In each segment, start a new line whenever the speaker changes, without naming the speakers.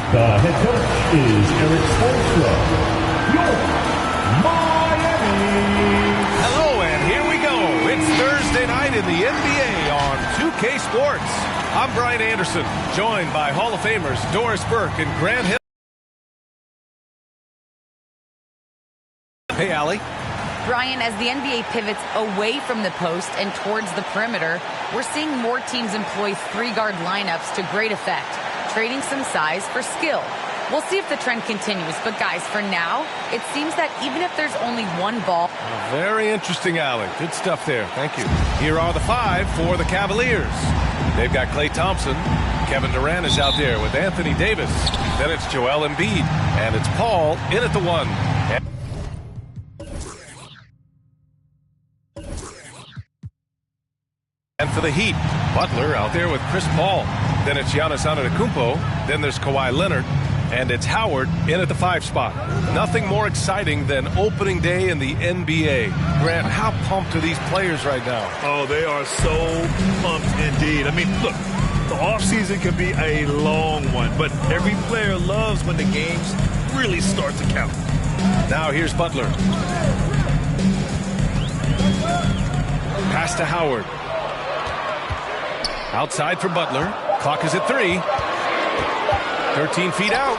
The head coach is Eric Spoelstra. Your Miami.
Hello, and here we go. It's Thursday night in the NBA on 2K Sports. I'm Brian Anderson, joined by Hall of Famers Doris Burke and Grant Hill. Hey, Allie.
Brian, as the NBA pivots away from the post and towards the perimeter, we're seeing more teams employ three-guard lineups to great effect, trading some size for skill. We'll see if the trend continues, but guys, for now, it seems that even if there's only one ball...
Very interesting, Allie. Good stuff there. Thank you. Here are the five for the Cavaliers. They've got Klay Thompson. Kevin Durant is out there with Anthony Davis. Then it's Joel Embiid. And it's Paul in at the one. And for the Heat, Butler out there with Chris Paul. Then it's Giannis Antetokounmpo. Then there's Kawhi Leonard. And it's Howard in at the 5 spot. Nothing more exciting than opening day in the NBA. Grant, how pumped are these players right now?
Oh, they are so pumped indeed. I mean, look, the offseason can be a long one, but every player loves when the games really start to count.
Now here's Butler. Pass to Howard. Outside for Butler. Clock is at 3. 13 feet out.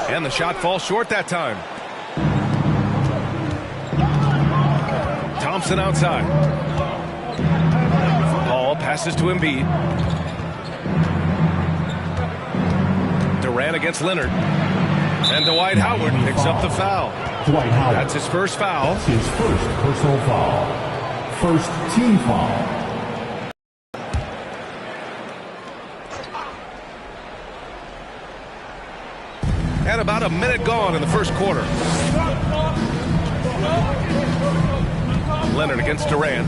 And the shot falls short that time. Thompson outside. Paul passes to Embiid. Durant against Leonard. And Dwight Howard picks up the foul.
Dwight Howard.
That's his first foul.
That's his first personal foul. First team foul.
And about a minute gone in the first quarter. Leonard against Durant.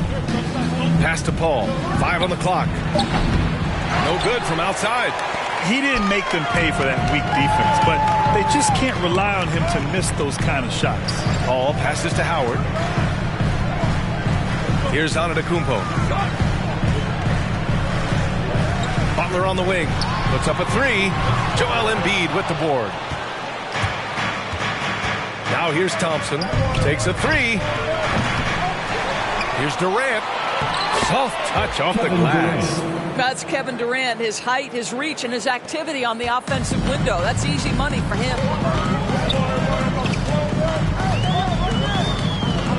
Pass to Paul. 5 on the clock. No good from outside.
He didn't make them pay for that weak defense, but they just can't rely on him to miss those kind of shots.
Paul passes to Howard. Here's Antetokounmpo. Butler on the wing. Puts up a 3. Joel Embiid with the board. Now here's Thompson. Takes a 3. Here's Durant. Soft touch off the glass.
That's Kevin Durant. His height, his reach, and his activity on the offensive window. That's easy money for him.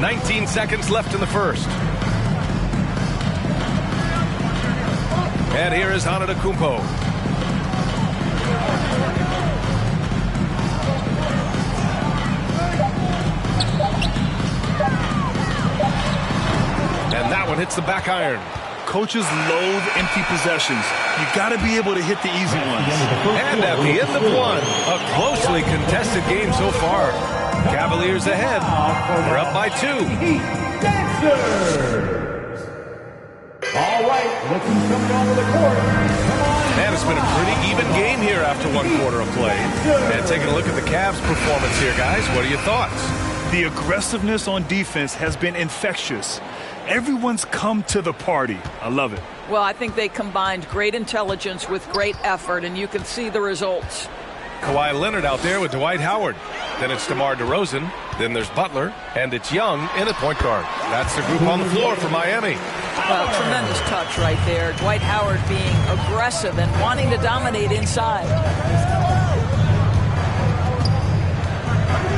19 seconds left in the first. And here is Antetokounmpo. And that one hits the back iron.
Coaches loathe empty possessions. You got to be able to hit the easy ones.
And at the end of one, a closely contested game so far. Cavaliers ahead. They're up by 2.
Dancers. All right, let's see coming onto the court.
Man, it's been a pretty even game here after 1 quarter of play. And taking a look at the Cavs' performance here, guys, what are your thoughts?
The aggressiveness on defense has been infectious. Everyone's come to the party. I love it.
Well, I think they combined great intelligence with great effort, and you can see the results.
Kawhi Leonard out there with Dwight Howard. Then it's DeMar DeRozan. Then there's Butler. And it's Young in at point guard. That's the group on the floor for Miami.
Well, tremendous touch right there. Dwight Howard being aggressive and wanting to dominate inside.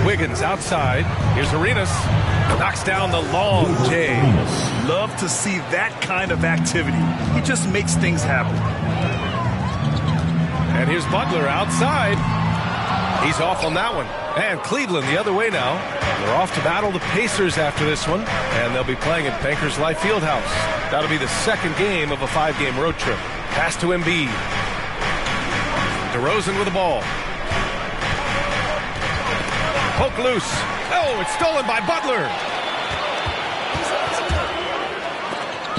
Wiggins outside. Here's Arenas. Knocks down the long J.
Love to see that kind of activity. He just makes things happen.
And here's Butler outside. He's off on that one. And Cleveland the other way now. They're off to battle the Pacers after this one. And they'll be playing at Bankers Life Fieldhouse. That'll be the second game of a 5-game road trip. Pass to Embiid. DeRozan with the ball. Poke loose. Oh, it's stolen by Butler.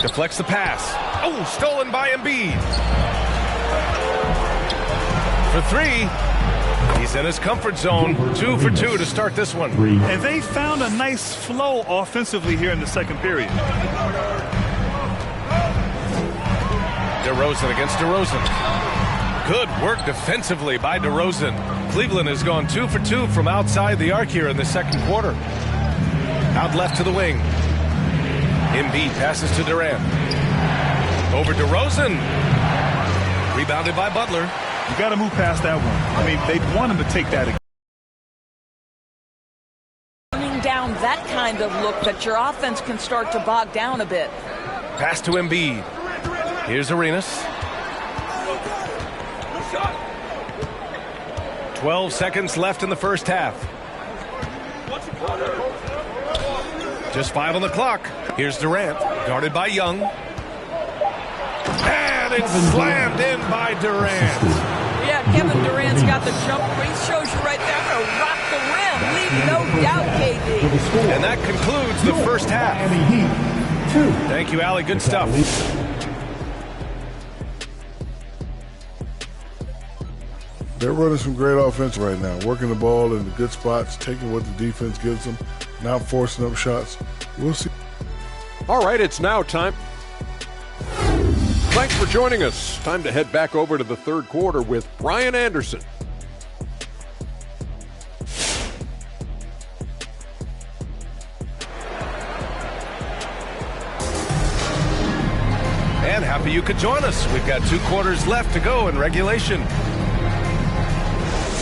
Deflects the pass. Oh, stolen by Embiid. For 3. He's in his comfort zone. 2 for 2 to start this one.
And they found a nice flow offensively here in the second period.
DeRozan against DeRozan. Good work defensively by DeRozan. Cleveland has gone 2 for 2 from outside the arc here in the second quarter. Out left to the wing. Embiid passes to Durant. Over DeRozan. Rebounded by Butler.
You got to move past that one. I mean, they'd want him to take that again.
Down that kind of look that your offense can start to bog down a bit.
Pass to Embiid. Here's Arenas. 12 seconds left in the first half. Just 5 on the clock. Here's Durant, guarded by Young. And it's slammed in by Durant.
Yeah, Kevin Durant's got the jumper. He shows you right there. I'm going to rock the rim. Leave no doubt, KD.
And that concludes the first half. Thank you, Allie. Good stuff.
They're running some great offense right now, working the ball in the good spots, taking what the defense gives them, not forcing up shots. We'll see.
All right, it's now time. Thanks for joining us. Time to head back over to the third quarter with Brian Anderson.
And happy you could join us. We've got 2 quarters left to go in regulation.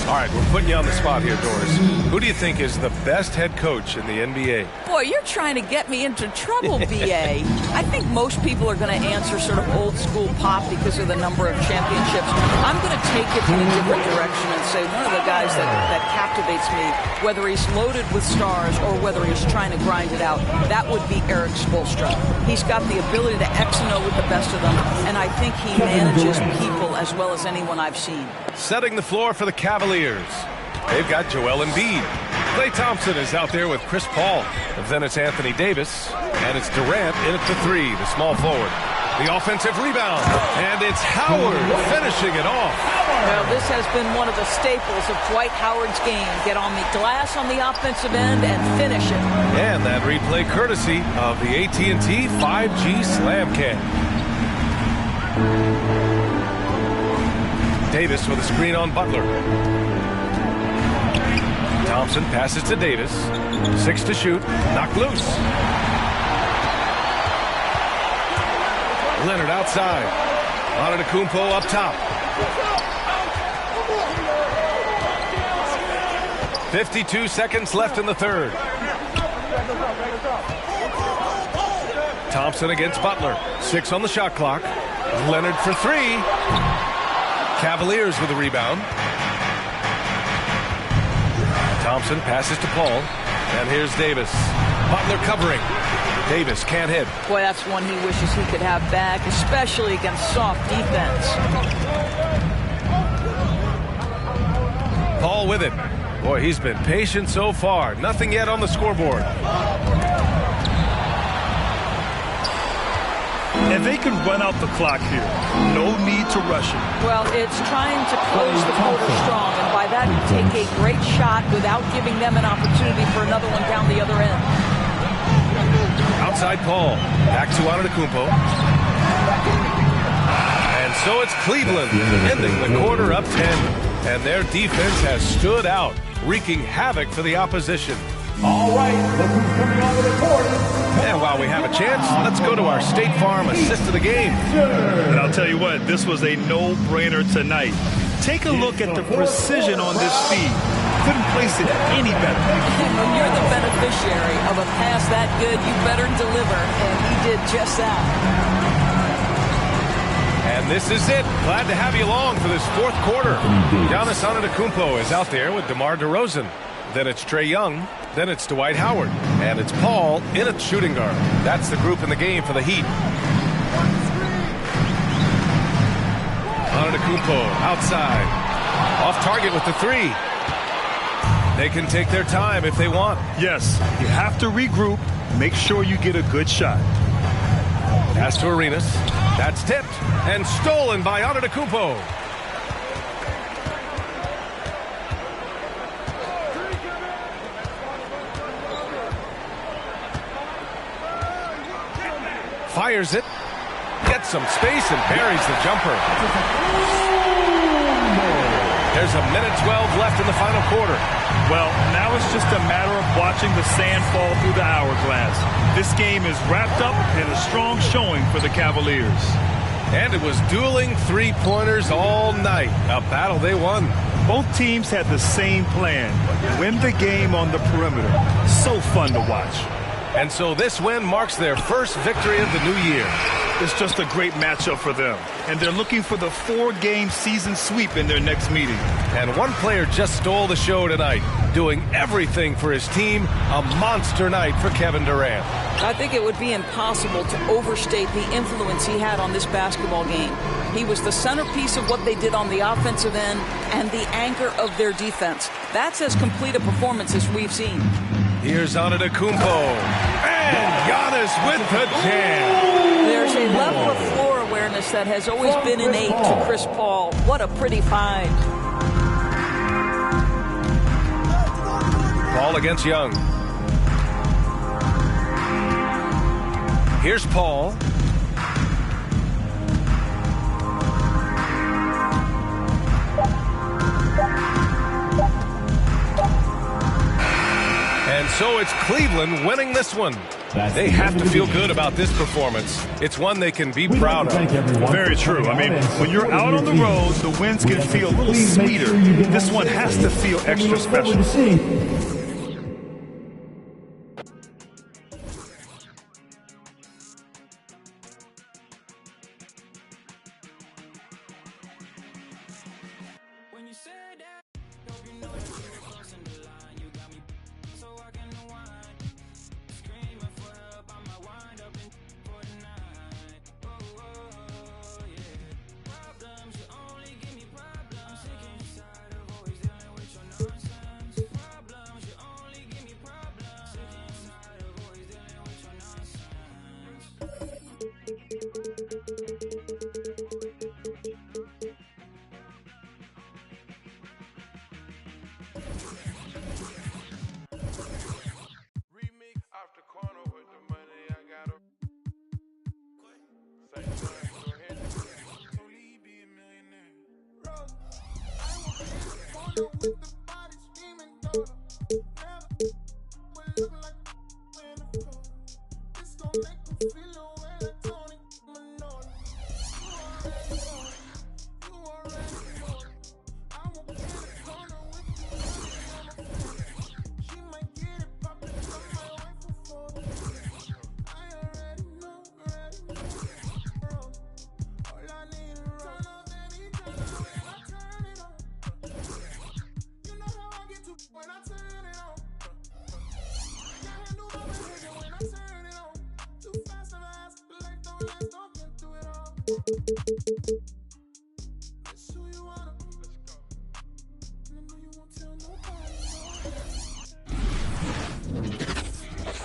All right, we're putting you on the spot here, Doris. Who do you think is the best head coach in the NBA?
Boy, you're trying to get me into trouble, BA. I think most people are going to answer sort of old school Pop because of the number of championships. I'm going to take it in a different direction and say one of the guys that captivates me, whether he's loaded with stars or whether he's trying to grind it out, that would be Eric Spoelstra. He's got the ability to X and O with the best of them, and I think he manages people as well as anyone I've seen.
Setting the floor for the Cavaliers. They've got Joel Embiid. Klay Thompson is out there with Chris Paul. Then it's Anthony Davis. And it's Durant in at the 3, the small forward. The offensive rebound. And it's Howard finishing it off.
Well, this has been one of the staples of Dwight Howard's game. Get on the glass on the offensive end and finish it.
And that replay courtesy of the AT&T 5G Slam Cam. Davis with a screen on Butler. Thompson passes to Davis. 6 to shoot. Knocked loose. Leonard outside. Antetokounmpo up top. 52 seconds left in the third. Thompson against Butler. 6 on the shot clock. Leonard for 3. Cavaliers with a rebound. Thompson passes to Paul. And here's Davis. Butler covering. Davis can't hit.
Boy, that's one he wishes he could have back, especially against soft defense.
Paul with it. Boy, he's been patient so far. Nothing yet on the scoreboard.
And they can run out the clock here. No need to rush it.
Well, it's trying to close the quarter strong, and by that you take a great shot without giving them an opportunity for another one down the other end.
Outside Paul. Back to Antetokounmpo. And so it's Cleveland ending the quarter up 10. And their defense has stood out, wreaking havoc for the opposition.
All right, look who's coming onto the court.
And while we have a chance, let's go to our State Farm assist of the game.
And I'll tell you what, this was a no-brainer tonight. Take a look at the precision on this feed. Couldn't place it any better.
When you're the beneficiary of a pass that good, you better deliver, and he did just that.
And this is it. Glad to have you along for this fourth quarter. Giannis Antetokounmpo is out there with DeMar DeRozan. Then it's Trae Young. Then it's Dwight Howard. And it's Paul in at shooting guard. That's the group in the game for the Heat. Antetokounmpo outside. Off target with the 3. They can take their time if they want.
Yes, you have to regroup. Make sure you get a good shot.
Pass to Arenas. That's tipped and stolen by Antetokounmpo. Fires it. Gets some space and buries the jumper. There's a minute 12 left in the final quarter.
Well, now it's just a matter of watching the sand fall through the hourglass. This game is wrapped up in a strong showing for the Cavaliers.
And it was dueling three-pointers all night. A battle they won.
Both teams had the same plan. Win the game on the perimeter. So fun to watch.
And so this win marks their first victory of the new year.
It's just a great matchup for them. And they're looking for the 4-game season sweep in their next meeting.
And one player just stole the show tonight, doing everything for his team. A monster night for Kevin Durant.
I think it would be impossible to overstate the influence he had on this basketball game. He was the centerpiece of what they did on the offensive end and the anchor of their defense. That's as complete a performance as we've seen.
Here's Antetokounmpo. And Giannis with the jam.
There's a level of floor awareness that has always been innate to Chris Paul. What a pretty find.
Paul against Young. Here's Paul. And so it's Cleveland winning this one. They have to feel good about this performance. It's one they can be proud of.
Very true. I mean, when you're out on the road, the wins can feel a little sweeter. This one has to feel extra special.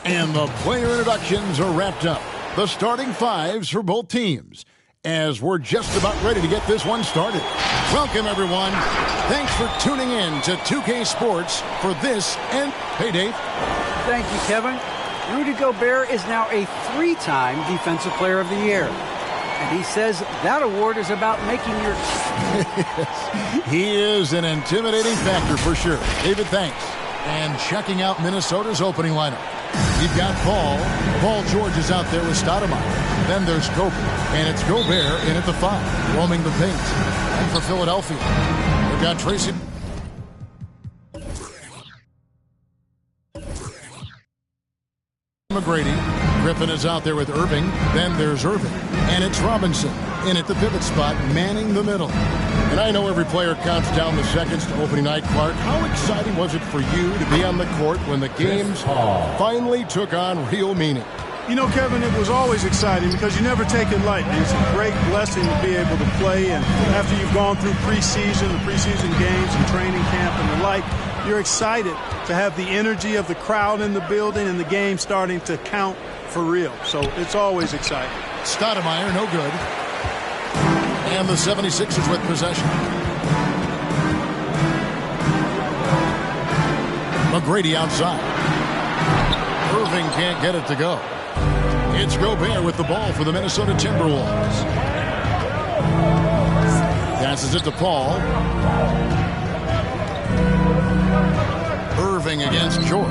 And the player introductions are wrapped up. The starting fives for both teams, as we're just about ready to get this one started. Welcome, everyone. Thanks for tuning in to 2K Sports for this and... Hey, Dave.
Thank you, Kevin. Rudy Gobert is now a 3-time Defensive Player of the Year. And he says that award is about making your...
He is an intimidating factor for sure. David, thanks. And checking out Minnesota's opening lineup. You've got Paul George is out there with Stoudemire. Then there's Kobe. And it's Gobert in at the 5, roaming the paint. And for Philadelphia, they've got Tracy... McGrady. Griffin is out there with Irving. Then there's Irving. And it's Robinson in at the pivot spot, manning the middle. And I know every player counts down the seconds to opening night. Clark, how exciting was it for you to be on the court when the games finally took on real meaning?
You know, Kevin, it was always exciting because you never take it lightly. It's a great blessing to be able to play. And after you've gone through the preseason games and training camp and the like, you're excited to have the energy of the crowd in the building and the game starting to count for real. So it's always exciting.
Stoudemire, no good. And the 76ers with possession. McGrady outside. Irving can't get it to go. It's Gobert with the ball for the Minnesota Timberwolves. Passes it to Paul. Irving against George.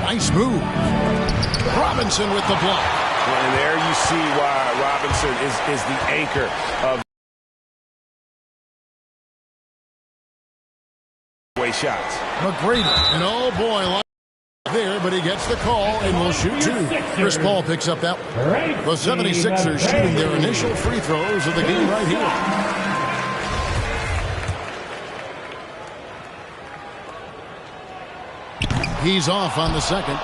Nice move. Robinson with the block.
And there you see why Robinson is the anchor of way shots.
McGrady, and oh boy, there, but he gets the call and will shoot two. Chris Paul picks up that one. The 76ers shooting their initial free throws of the game right here. He's off on the second.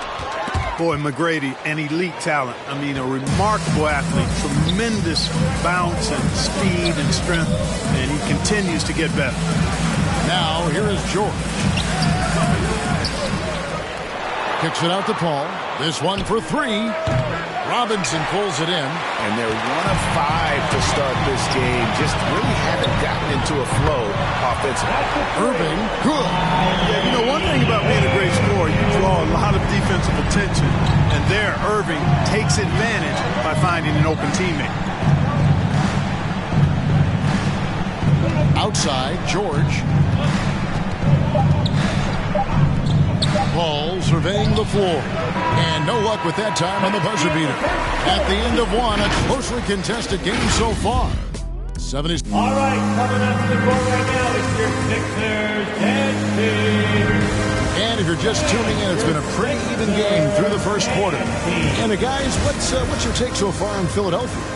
Boy, McGrady, an elite talent. I mean, a remarkable athlete. Tremendous bounce and speed and strength. And he continues to get better.
Now, here is George. Kicks it out to Paul. This one for three. Robinson pulls it in.
And they're 1 of 5 to start this game. Just really haven't gotten into a flow offensively.
Irving, good.
Yeah, you know, one thing about being a great scorer, you draw a lot of defensive attention. And there, Irving takes advantage by finding an open teammate.
Outside, George. Paul surveying the floor. And no luck with that time on the buzzer beater. At the end of one, a closely contested game so far. 70s.
All right, coming up to the court right now, it's your Sixers and
And if you're just tuning in, it's been a pretty even game through the first quarter. And guys, what's your take so far on Philadelphia?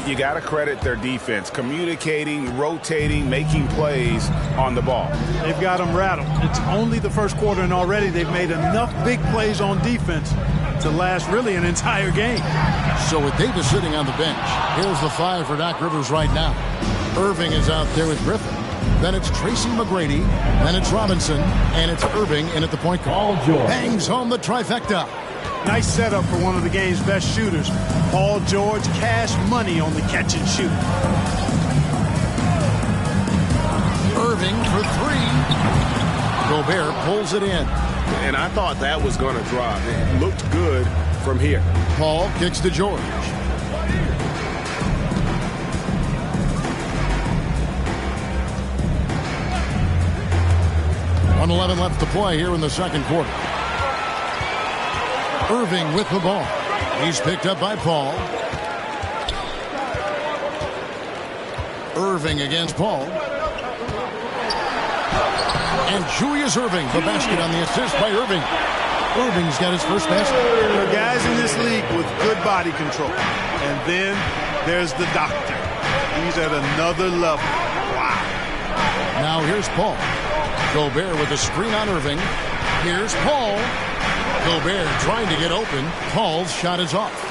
You got to credit their defense, communicating, rotating, making plays on the ball.
They've got them rattled. It's only the first quarter, and already they've made enough big plays on defense to last really an entire game.
So with Davis sitting on the bench, here's the 5 for Doc Rivers right now. Irving is out there with Griffin. Then it's Tracy McGrady. Then it's Robinson. And it's Irving in at the point guard. Bangs home the trifecta.
Nice setup for one of the game's best shooters. Paul George, cash money on the catch and shoot.
Irving for three. Gobert pulls it in.
And I thought that was going to drop. It looked good from here.
Paul kicks to George. .11 left to play here in the second quarter. Irving with the ball. He's picked up by Paul. Irving against Paul. And Julius Irving, the basket on the assist by Irving. Irving's got his first basket.
There are guys in this league with good body control. And then there's the doctor. He's at another level. Wow.
Now here's Paul. Gobert with a screen on Irving. Here's Paul. Gobert trying to get open. Paul's shot is off.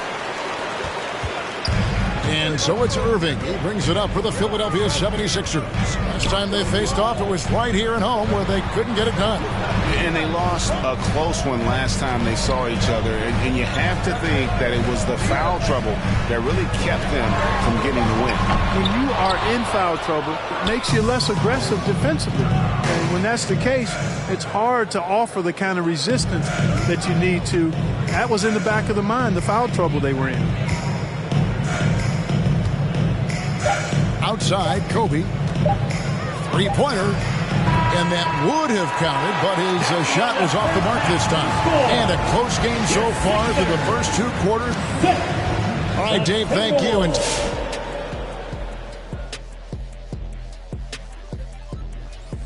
And so it's Irving. He brings it up for the Philadelphia 76ers. Last time they faced off, it was right here at home where they couldn't get it done.
And they lost a close one last time they saw each other. And you have to think that it was the foul trouble that really kept them from getting the win.
When you are in foul trouble, it makes you less aggressive defensively. And when that's the case, it's hard to offer the kind of resistance that you need to. That was in the back of the mind, the foul trouble they were in.
Outside, Kobe. Three-pointer. And that would have counted, but his shot was off the mark this time. And a close game so far through the first 2 quarters. All right, Dave, thank you. And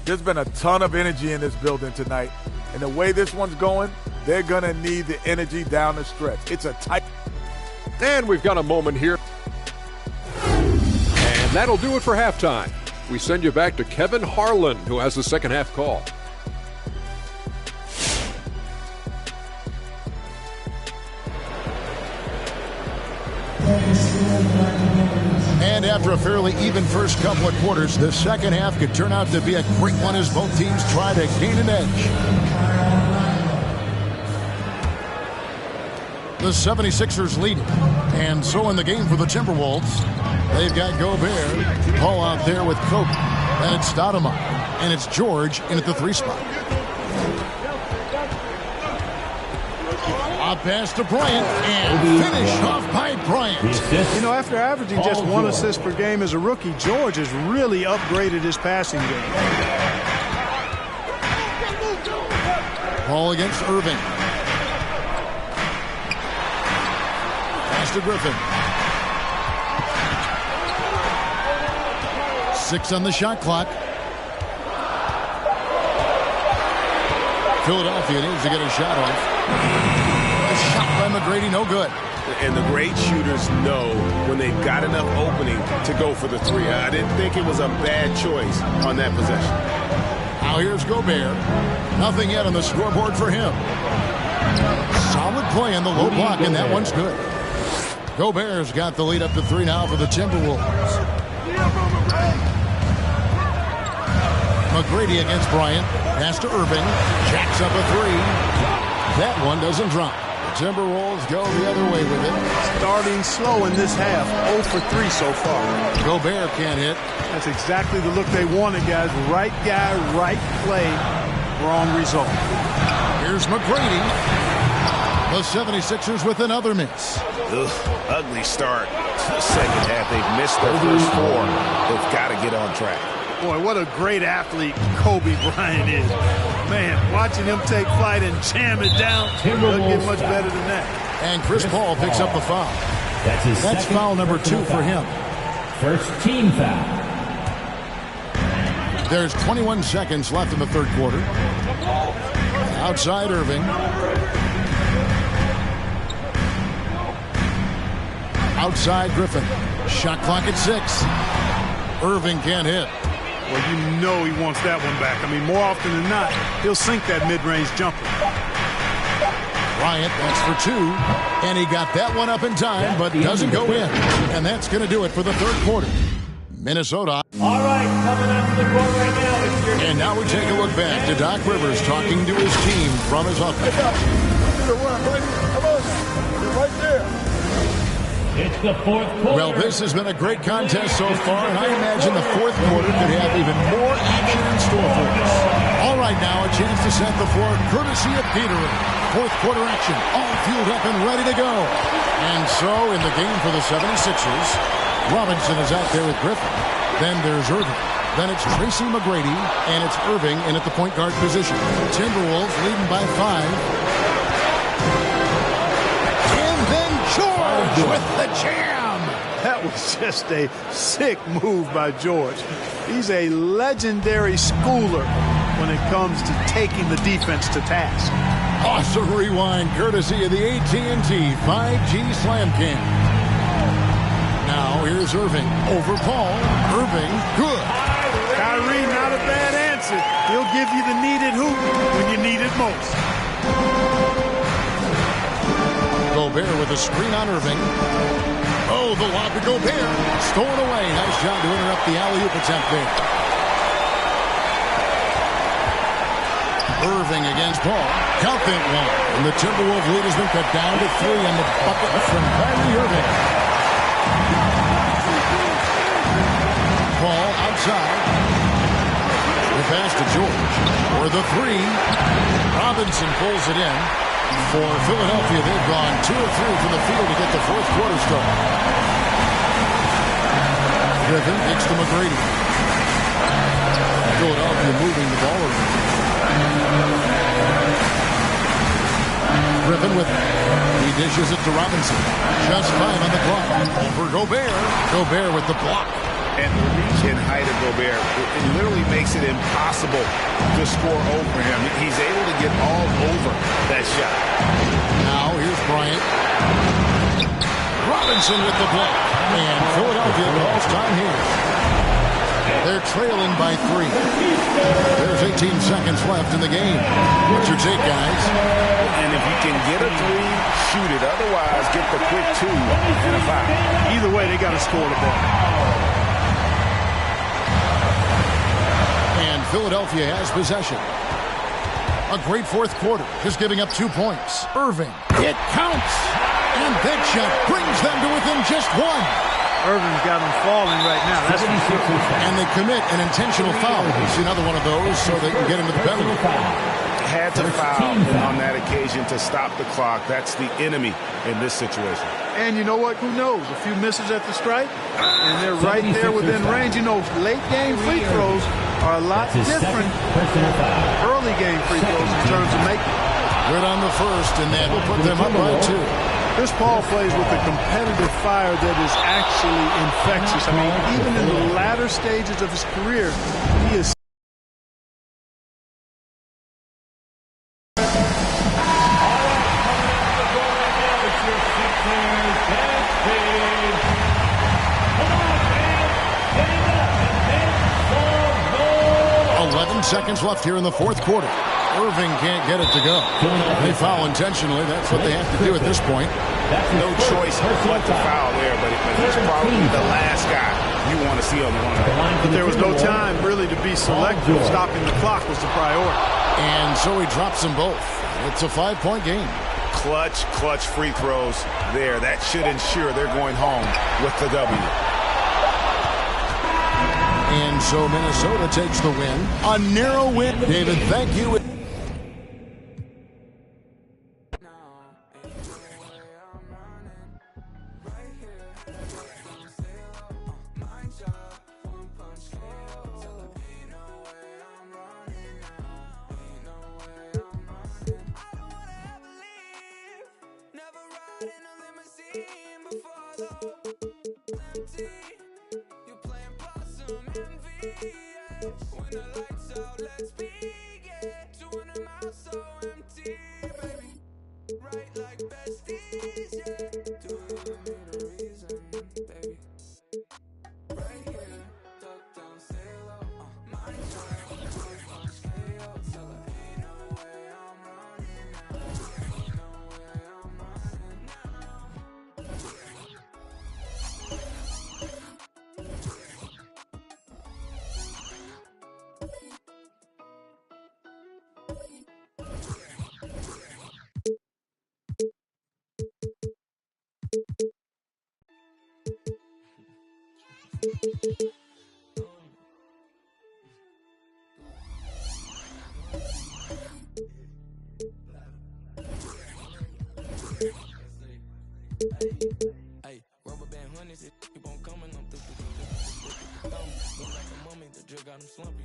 there's been a ton of energy in this building tonight. And the way this one's going, they're going to need the energy down the stretch. It's a tight.
And we've got a moment here. And that'll do it for halftime. We send you back to Kevin Harlan, who has the second half call.
And after a fairly even first couple of quarters, the second half could turn out to be a great one as both teams try to gain an edge. The 76ers lead. And so in the game for the Timberwolves, they've got Gobert, Paul out there with Kobe. Then it's Stoudemire. And it's George in at the 3 spot. A pass to Bryant, and finish off by Bryant.
You know, after averaging just 1 assist per game as a rookie, George has really upgraded his passing game.
Ball against Irving. Pass to Griffin. 6 on the shot clock. Philadelphia needs to get a shot off. A shot by McGrady, no good.
And the great shooters know when they've got enough opening to go for the three. I didn't think it was a bad choice on that possession.
Now here's Gobert. Nothing yet on the scoreboard for him. Solid play in the low block, and that one's good. Gobert's got the lead up to 3 now for the Timberwolves. McGrady against Bryant. Pass to Irving. Jacks up a 3. That one doesn't drop. The Timberwolves go the other way with it.
Starting slow in this half. 0 for 3 so far.
Gobert can't hit.
That's exactly the look they wanted, guys. Right guy, right play, wrong result.
Here's McGrady. The 76ers with another miss.
Ugh, ugly start to the second half. They've missed their first 4. They've got to get on track.
Boy, what a great athlete Kobe Bryant is. Man, watching him take flight and jam it down, doesn't get much better than that.
And Chris Paul picks up the foul. That's foul number 2 for him.
First team foul.
There's 21 seconds left in the third quarter. Outside Irving. Outside Griffin. Shot clock at 6. Irving can't hit.
Well, you know he wants that one back. I mean, more often than not, he'll sink that mid-range jumper.
Bryant, that's for 2. And he got that one up in time, but doesn't go in. And that's going to do it for the third quarter. Minnesota.
All right, coming up to the court right now is your...
And now we take a look back to Doc Rivers talking to his team from his office.
Come on, you're right there.
It's the fourth quarter.
Well, this has been a great contest so far, and I imagine the fourth quarter could have even more action in store for us. All right, now a chance to set the floor courtesy of Gatorade. Fourth quarter action, all fueled up and ready to go. And so, in the game for the 76ers, Robinson is out there with Griffin. Then there's Irving. Then it's Tracy McGrady, and it's Irving in at the point guard position. Timberwolves leading by 5. George with the jam.
That was just a sick move by George. He's a legendary schooler when it comes to taking the defense to task.
Awesome rewind courtesy of the AT&T 5G Slam Cam. Now here's Irving over Paul. Irving, good.
Kyrie, not a bad answer. He'll give you the needed hoop when you need it most.
Gobert with a screen on Irving. Oh, the lob to Gobert. Stolen away. Nice job to interrupt the alley-oop attempt there. Irving against Paul. Count that one. And the Timberwolves lead has been cut down to 3 on the bucket from Kyrie Irving. Paul outside. The pass to George. For the 3. Robinson pulls it in. For Philadelphia, they've gone 2 of 3 from the field to get the fourth quarter started. Griffin takes to McGrady. Philadelphia moving the ball around. Griffin with it. He dishes it to Robinson. Just 5 on the clock. Over Gobert. Gobert with the block.
And the reach and height of Gobert, it literally makes it impossible to score over him. He's able to get all over that shot.
Now here's Bryant. Robinson with the block. And Philadelphia calls time here. They're trailing by 3. There's 18 seconds left in the game. What's your take, guys?
And if you can get a 3, shoot it. Otherwise, get the quick 2 and a 5.
Either way, they got to score the ball.
Philadelphia has possession. A great fourth quarter, just giving up 2 points. Irving, it counts! And that shot brings them to within just 1.
Irving's got them falling right now. That's
and they commit an intentional foul. It's another one of those so they can get into the penalty.
had to foul on that occasion to stop the clock. That's the enemy in this situation.
And you know what? Who knows? A few misses at the stripe, and they're right there within range. You know, late game free throws are a lot different than early game free throws in terms of making.
Good on the first, and that will put them up by 2.
Chris Paul plays with a competitive fire that is actually infectious. I mean, even in the latter stages of his career, he is.
Seconds left here in the fourth quarter. Irving can't get it to go. They foul intentionally. That's what they have to do at this point.
No choice but to foul there, but he's probably the last guy you want to see on the line.
But there was no time really to be selective. Stopping the clock was the priority.
And so he drops them both. It's a 5-point game.
Clutch free throws there. That should ensure they're going home with the W.
And so Minnesota takes the win. A narrow win. David, thank you.
Hey, rubber band honeys, it keep on coming. I'm through look like a mummy, the drug got him slumpy.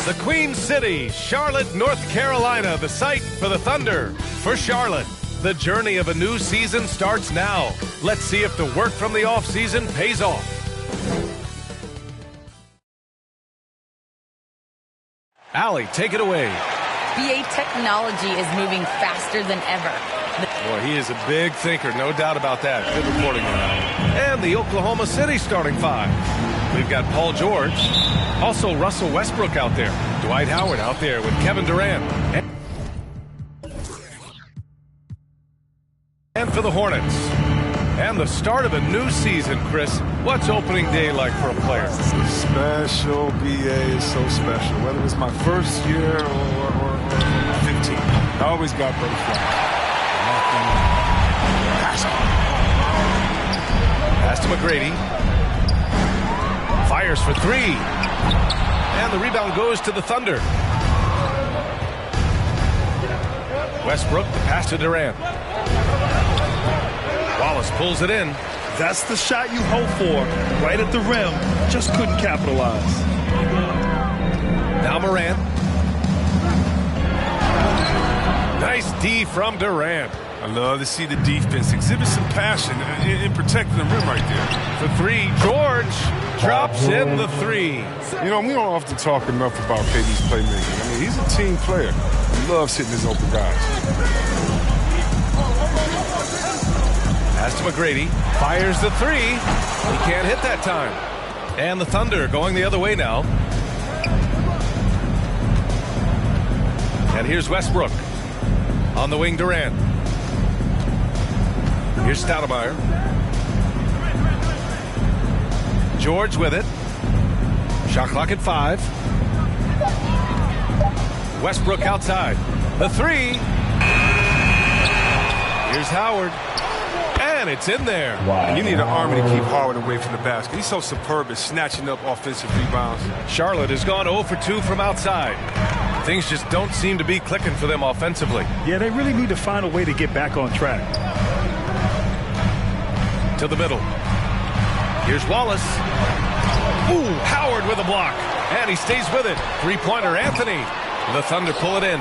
The Queen City, Charlotte, North Carolina, the site for the Thunder. For Charlotte, the journey of a new season starts now. Let's see if the work from the offseason pays off. Allie, take it away.
BA technology is moving faster than ever.
Boy, he is a big thinker, no doubt about that. Good reporting there. And the Oklahoma City starting 5. We've got Paul George, also Russell Westbrook out there, Dwight Howard out there with Kevin Durant. And for the Hornets. And the start of a new season, Chris. What's opening day like for a player?
Special. BA is so special. Whether it's my first year or 15, I always got butterflies.
Pass to McGrady. Fires for 3. And the rebound goes to the Thunder. Westbrook, the pass to Durant. Wallace pulls it in.
That's the shot you hope for. Right at the rim. Just couldn't capitalize.
Now Morant. Nice D from Durant.
I love to see the defense exhibit some passion in protecting the rim right there.
For 3, George drops in the 3.
You know, we don't often talk enough about KD's playmaking. I mean, he's a team player. He loves hitting his open guys.
Pass to McGrady. Fires the 3. He can't hit that time. And the Thunder going the other way now. And here's Westbrook. On the wing, Durant. Here's Stoudemire. George with it. Shot clock at 5. Westbrook outside. The 3. Here's Howard. And it's in there.
And you need an army to keep Howard away from the basket. He's so superb at snatching up offensive rebounds.
Charlotte has gone 0 for 2 from outside. Things just don't seem to be clicking for them offensively.
Yeah, they really need to find a way to get back on track.
To the middle. Here's Wallace. Ooh, Howard with a block. And he stays with it. Three-pointer, Anthony. The Thunder pull it in.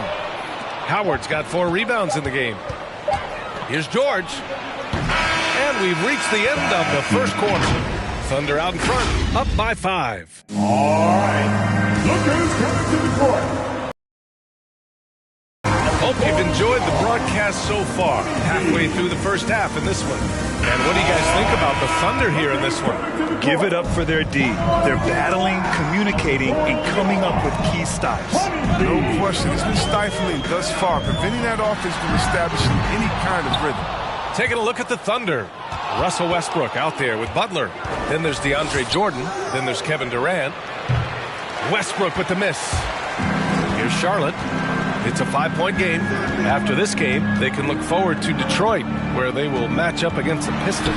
Howard's got 4 rebounds in the game. Here's George. And we've reached the end of the first quarter. Thunder out in front, up by 5.
All right. Look who's coming to the court.
Hope you've enjoyed the broadcast so far. Halfway through the first half in this one. And what do you guys think about the Thunder here in this one?
Give it up for their D. They're battling, communicating, and coming up with key stops.
No question. It's been stifling thus far, preventing that offense from establishing any kind of rhythm.
Taking a look at the Thunder. Russell Westbrook out there with Butler. Then there's DeAndre Jordan. Then there's Kevin Durant. Westbrook with the miss. Here's Charlotte. It's a 5-point game. After this game, they can look forward to Detroit, where they will match up against the Pistons.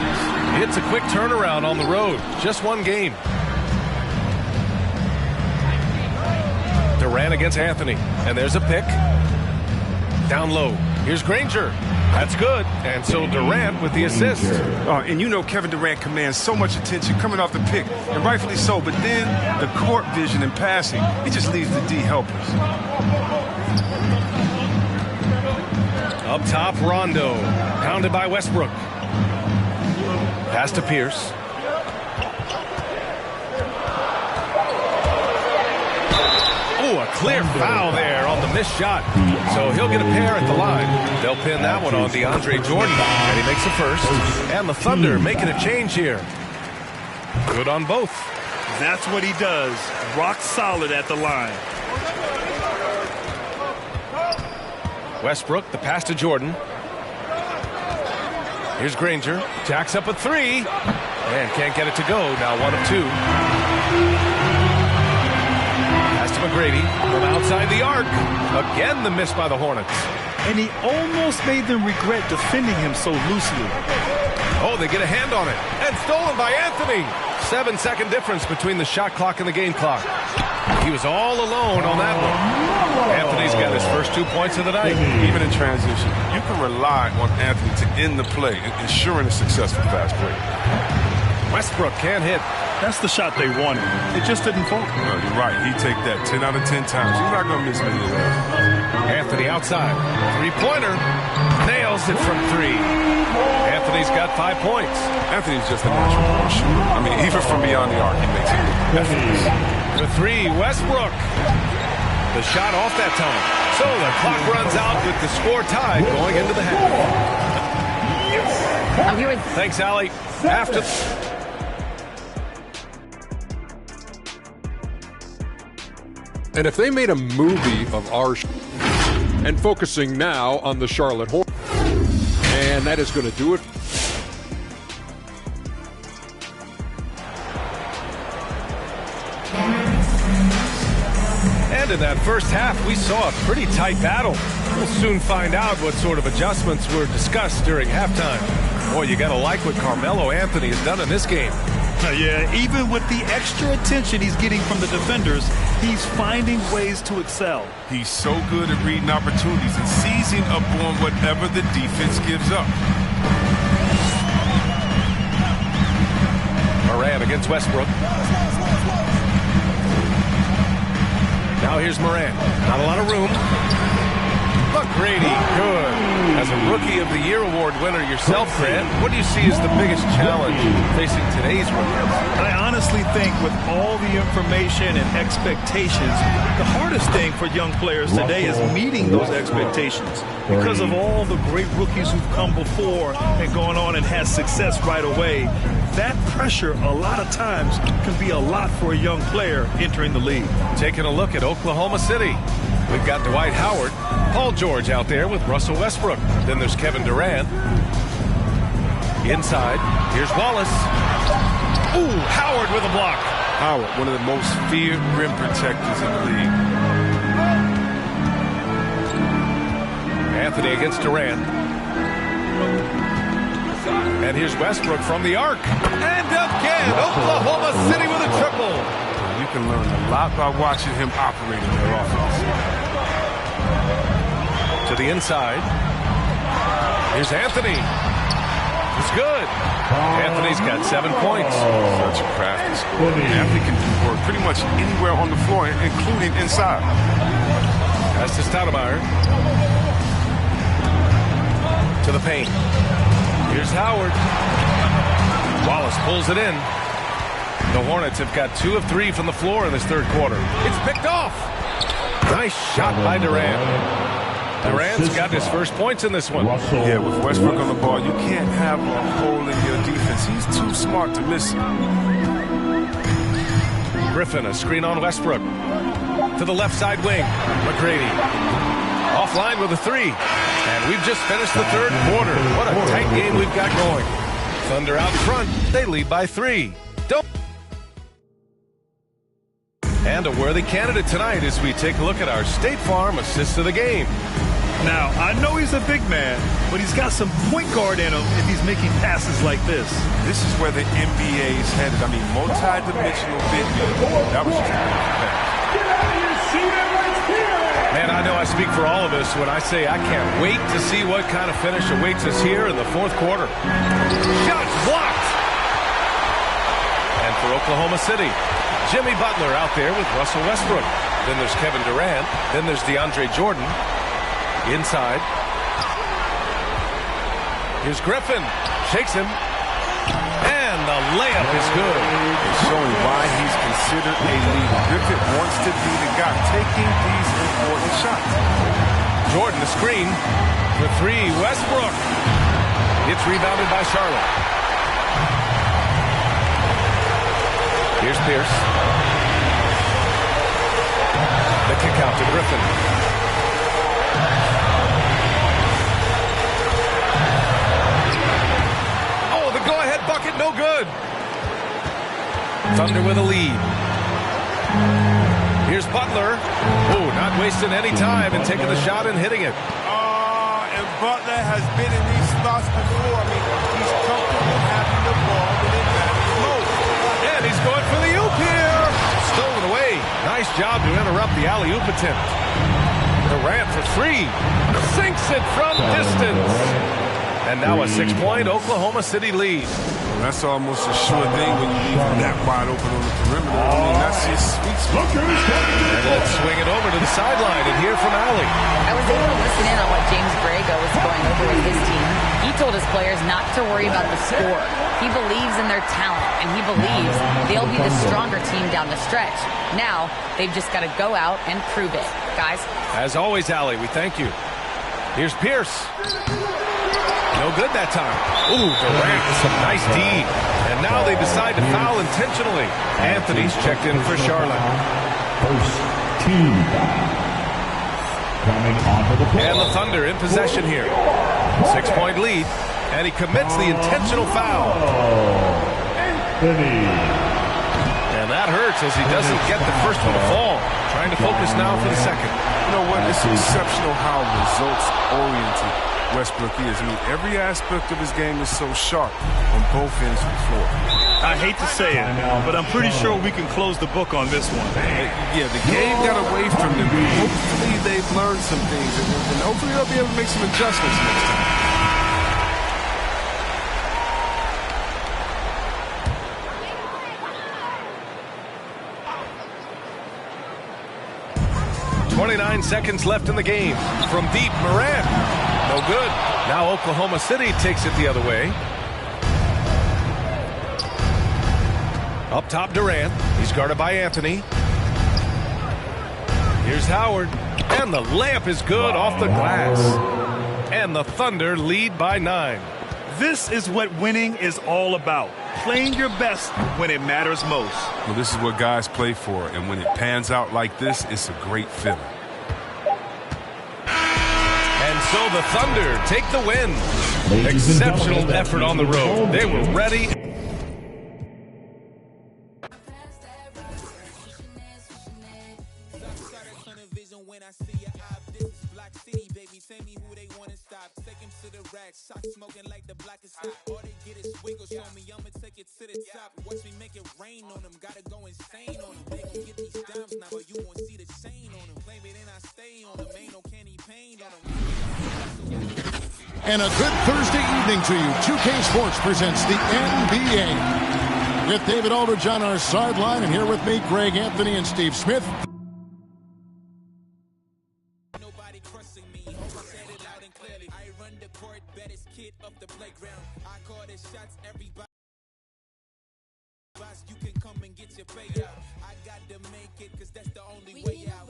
It's a quick turnaround on the road. Just one game. Durant against Anthony. And there's a pick. Down low. Here's Granger. That's good. And so Durant with the assist.
And you know Kevin Durant commands so much attention coming off the pick, and rightfully so. But then the court vision and passing, it just leaves the D helpless.
Up top, Rondo. Pounded by Westbrook. Pass to Pierce. Oh, a clear foul there on the missed shot. So he'll get a pair at the line. They'll pin that one on DeAndre Jordan. And he makes the first. And the Thunder making a change here. Good on both.
That's what he does. Rock solid at the line.
Westbrook, the pass to Jordan. Here's Granger. Jacks up a 3. And can't get it to go. Now 1 of 2. Pass to McGrady from outside the arc. Again, the miss by the Hornets.
And he almost made them regret defending him so loosely.
Oh, they get a hand on it. And stolen by Anthony. 7-second difference between the shot clock and the game clock. He was all alone on that one. Anthony's got his first 2 points of the night.
Even in transition, you can rely on Anthony to end the play, ensuring a successful fast break.
Westbrook can't hit.
That's the shot they wanted. It just didn't fall.
No, you're right. He'd take that 10 out of 10 times. He's not going to miss many of those.
Anthony outside. Three-pointer. Nails it from 3. Anthony's got 5 points.
Anthony's just a natural born shooter. I mean, even from beyond the arc, he makes it effortless.
The 3, Westbrook. The shot off that time. So the clock runs out with the score tied going into the half.
I'm here with...
Thanks, Allie. After...
And if they made a movie of our and focusing now on the Charlotte Hornets, and that is going to do it.
And in that first half, we saw a pretty tight battle. We'll soon find out what sort of adjustments were discussed during halftime. Boy, you got to like what Carmelo Anthony has done in this game.
Yeah, even with the extra attention he's getting from the defenders, he's finding ways to excel.
He's so good at reading opportunities and seizing up on whatever the defense gives up.
Moran against Westbrook. Now here's Moran. Not a lot of room. McGrady, good. As a Rookie of the Year award winner yourself, Grant, what do you see as the biggest challenge facing today's rookies?
I honestly think with all the information and expectations, the hardest thing for young players today is meeting those expectations. Because of all the great rookies who've come before and gone on and had success right away, that pressure a lot of times can be a lot for a young player entering the league.
Taking a look at Oklahoma City. We've got Dwight Howard, Paul George out there with Russell Westbrook. Then there's Kevin Durant. Inside, here's Wallace. Ooh, Howard with a block.
Howard, one of the most feared rim protectors in the league. Anthony against Durant.
And And here's Westbrook from the arc. And again, Oklahoma City with a triple.
You can learn a lot by watching him operate in their offense.
To the inside. Here's Anthony. It's good. Anthony's got 7 points.
Such a crafty score. Anthony can do work pretty much anywhere on the floor, including inside.
Pass to Stoudemire. To the paint. Here's Howard. Wallace pulls it in. The Hornets have got 2 of 3 from the floor in this third quarter. It's picked off. Nice shot by Durant. Durant's got his first points in this one.
Yeah, with Westbrook on the ball, you can't have a hole in your defense. He's too smart to miss it.
Griffin, a screen on Westbrook. To the left side wing. McGrady. Offline with a 3. And we've just finished the third quarter. What a tight game we've got going. Thunder out front. They lead by 3. And a worthy candidate tonight as we take a look at our State Farm assist of the game.
Now, I know he's a big man, but he's got some point guard in him if he's making passes like this.
This is where the NBA is headed. I mean, multi-dimensional big man. That was just a great pass.
Man, I know I speak for all of us when I say I can't wait to see what kind of finish awaits us here in the fourth quarter. Shots blocked! And for Oklahoma City, Jimmy Butler out there with Russell Westbrook. Then there's Kevin Durant. Then there's DeAndre Jordan. Inside. Here's Griffin. Shakes him. And the layup is good.
It's showing why he's considered a leader. Griffin wants to be the guy taking these important shots.
Jordan, the screen. The 3, Westbrook. It's rebounded by Charlotte. Here's Pierce. The kick out to Griffin. Oh, the go-ahead bucket, no good. Thunder with a lead. Here's Butler. Oh, not wasting any time and taking the shot and hitting it.
And Butler has been in these spots before. I mean, he's comfortable having the ball when it matters most.
And he's going for the oop here. Stolen away. Nice job to interrupt the alley-oop attempt. Durant for 3. Sinks it from distance. And now a 6-point Oklahoma City lead.
Well, that's almost a sure thing when you leave him that wide open on the perimeter. I mean, that's his sweet spot.
And let's swing it over to the sideline and hear from Allie.
I was able to listen in on what James Borrego was going over with his team. He told his players not to worry about the score. He believes in their talent, and he believes they'll be the stronger team down the stretch. Now, they've just got to go out and prove it. Guys?
As always, Allie, we thank you. Here's Pierce. No good that time. Ooh, Durant, some nice D. And now they decide to foul intentionally. Anthony's checked in for Charlotte.
First team coming onto the floor.
And the Thunder in possession here. 6-point lead. And he commits the intentional foul.
Anthony.
And that hurts as he doesn't get the first one to fall. Trying to focus now for the second.
You know what? It's exceptional how results-oriented Westbrook is. I mean, every aspect of his game is so sharp on both ends of the floor.
I hate to say it, but I'm pretty sure we can close the book on this one.
Yeah, the game got away from them. Hopefully they've learned some things, and hopefully they'll be able to make some adjustments next time.
Seconds left in the game. From deep, Morant. No good. Now Oklahoma City takes it the other way. Up top, Durant. He's guarded by Anthony. Here's Howard. And the layup is good off the glass. And the Thunder lead by 9.
This is what winning is all about. Playing your best when it matters most.
Well, this is what guys play for. And when it pans out like this, it's a great feeling.
And so the Thunder take the win. Exceptional effort on the road. They were ready.
Smoking like the blackest hot. All they get is to the top. Watch me make it rain on them. Gotta go insane on them. They gon' get these dimes now, but you won't see the chain on them. Claim it and I stay on them. Ain't no candy pain on them.
And a good Thursday evening to you. 2K Sports presents the NBA. With David Aldridge on our sideline, and here with me, Greg Anthony and Steve Smith.
Nobody crossing me. Hope I said it loud and clearly. I run the court, baddest kid off the playground. I call the shots, everybody. You can come and get your payout. I got to make it, cause that's the only way out.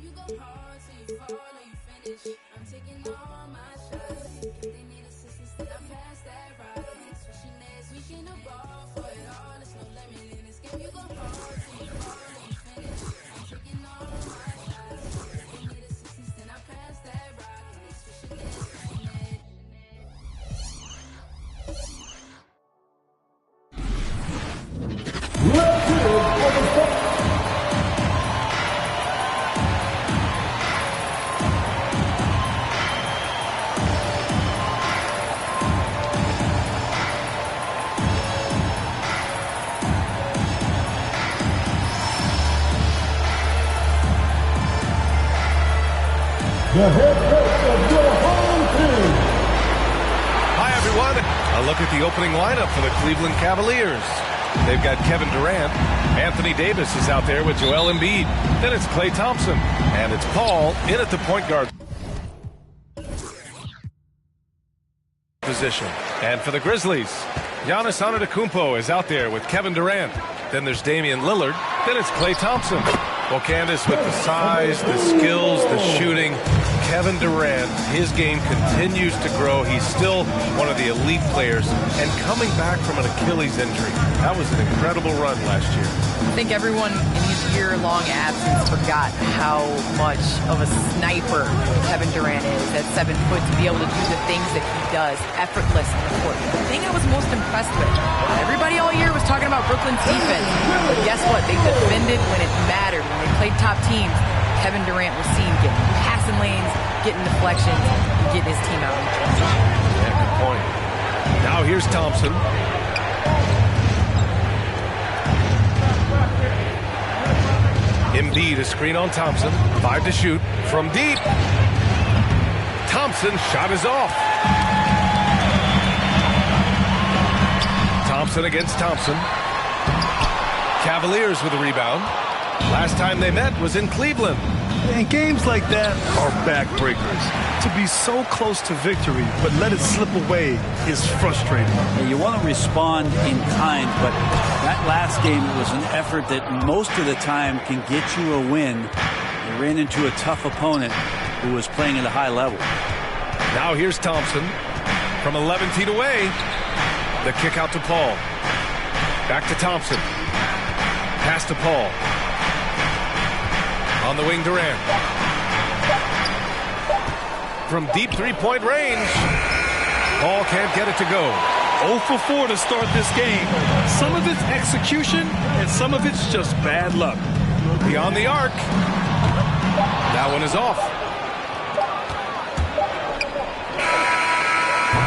You go hard till you fall or you finish. I'm taking all my shots. If they need assistance, then I pass that rock. Switching legs, we can ball for it all. There's no limit in this game. You go hard till you fall or you finish. I'm taking all my shots. If they need assistance, then I pass that rock. Switching legs,
The head coach of your home team.
Hi, everyone. A look at the opening lineup for the Cleveland Cavaliers. They've got Kevin Durant. Anthony Davis is out there with Joel Embiid. Then it's Klay Thompson. And it's Paul in at the point guard position. And for the Grizzlies, Giannis Antetokounmpo is out there with Kevin Durant. Then there's Damian Lillard. Then it's Klay Thompson. Well, Candace, with the size, the skills, the shooting, Kevin Durant, his game continues to grow. He's still one of the elite players. And coming back from an Achilles injury, that was an incredible run last year.
I think everyone in his year-long absence forgot how much of a sniper Kevin Durant is at 7 foot, to be able to do the things that he does, effortless on the court. The thing I was most impressed with, everybody all year was talking about Brooklyn's defense, but guess what? They defended when it mattered. When they played top teams, Kevin Durant was seen getting passing lanes, getting deflections, and getting his team out in transition.
Yeah, good point. Now here's Thompson. Embiid, a screen on Thompson. 5 to shoot from deep. Thompson, shot is off. Thompson against Thompson. Cavaliers with a rebound. Last time they met was in Cleveland.
And games like that are backbreakers. To be so close to victory, but let it slip away is frustrating.
Yeah, you want to respond in kind, but that last game was an effort that most of the time can get you a win. You ran into a tough opponent who was playing at a high level.
Now here's Thompson from 11 feet away. The kick out to Paul. Back to Thompson. Pass to Paul. On the wing, Durant. From deep three-point range. Paul can't get it to go.
0 for 4 to start this game. Some of it's execution, and some of it's just bad luck.
Beyond the arc. That one is off.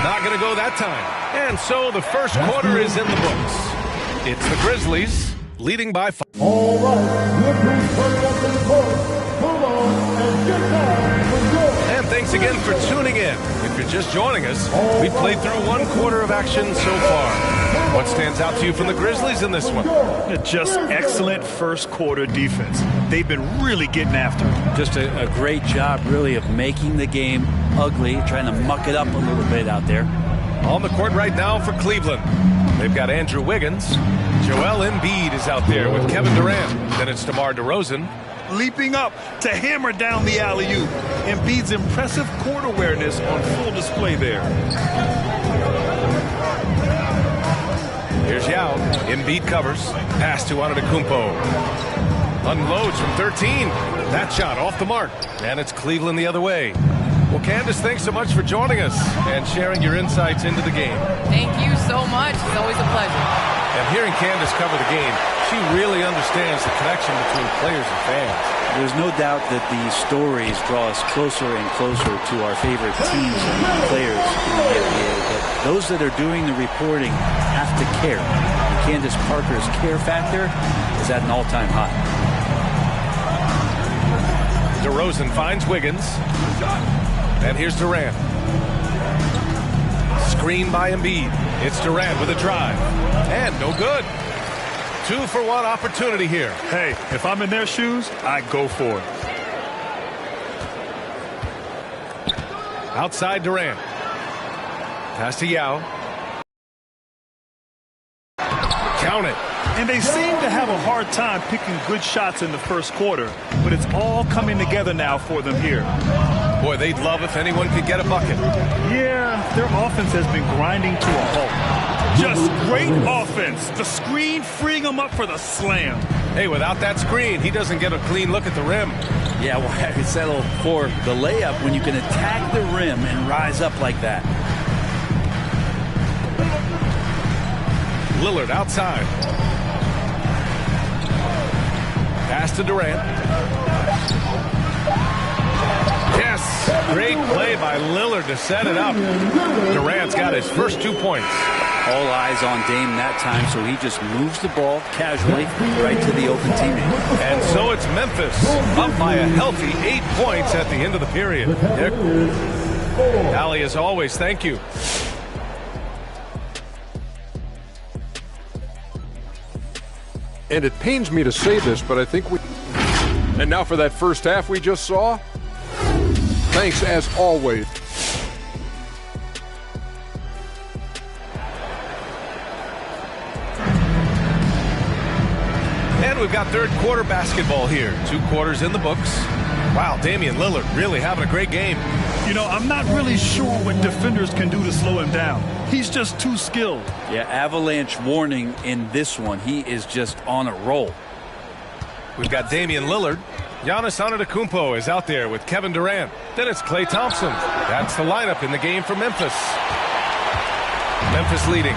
Not going to go that time. And so the first quarter is in the books. It's the Grizzlies leading by 5.
All right, you're turning up in the court. Come on and get down for good.
And thanks again for tuning in. If you're just joining us, we played through 1 quarter of action so far. What stands out to you from the Grizzlies in this one?
Just excellent first quarter defense. They've been really getting after it.
Just a great job, really, of making the game ugly, trying to muck it up a little bit out there.
On the court right now for Cleveland, they've got Andrew Wiggins. Joel Embiid is out there with Kevin Durant. Then it's DeMar DeRozan.
Leaping up to hammer down the alley-oop. Embiid's impressive court awareness on full display there.
Here's Yao. Embiid covers. Pass to Antetokounmpo. Unloads from 13. That shot off the mark. And it's Cleveland the other way. Well, Candace, thanks so much for joining us and sharing your insights into the game.
Thank you so much. It's always a pleasure.
And hearing Candace cover the game, she really understands the connection between players and fans.
There's no doubt that these stories draw us closer and closer to our favorite teams and players in the NBA. But those that are doing the reporting have to care. Candace Parker's care factor is at an all-time high.
DeRozan finds Wiggins. And here's Durant. Screen by Embiid. It's Durant with a drive. And no good. 2-for-1 opportunity here.
Hey, if I'm in their shoes, I go for it.
Outside Durant. Pass to Yao. Count it.
And they seem to have a hard time picking good shots in the first quarter, but it's all coming together now for them here.
Boy, they'd love if anyone could get a bucket.
Yeah, their offense has been grinding to a halt. Just great offense. The screen freeing them up for the slam.
Hey, without that screen, he doesn't get a clean look at the rim.
Yeah, well, I could settle for the layup when you can attack the rim and rise up like that.
Lillard outside. Pass to Durant. Yes, great play by Lillard to set it up. Durant's got his first 2 points.
All eyes on Dame that time, so he just moves the ball casually right to the open teammate.
And so it's Memphis up by a healthy 8 points at the end of the period. Dick. Allie, as always, thank you.
And it pains me to say this, but I think we... And now for that first half we just saw. Thanks, as always.
And we've got third quarter basketball here. 2 quarters in the books. Wow, Damian Lillard really having a great game.
You know, I'm not really sure what defenders can do to slow him down. He's just too skilled.
Yeah, avalanche warning in this one. He is just on a roll.
We've got Damian Lillard. Giannis Antetokounmpo is out there with Kevin Durant. Then it's Klay Thompson. That's the lineup in the game for Memphis. Memphis leading.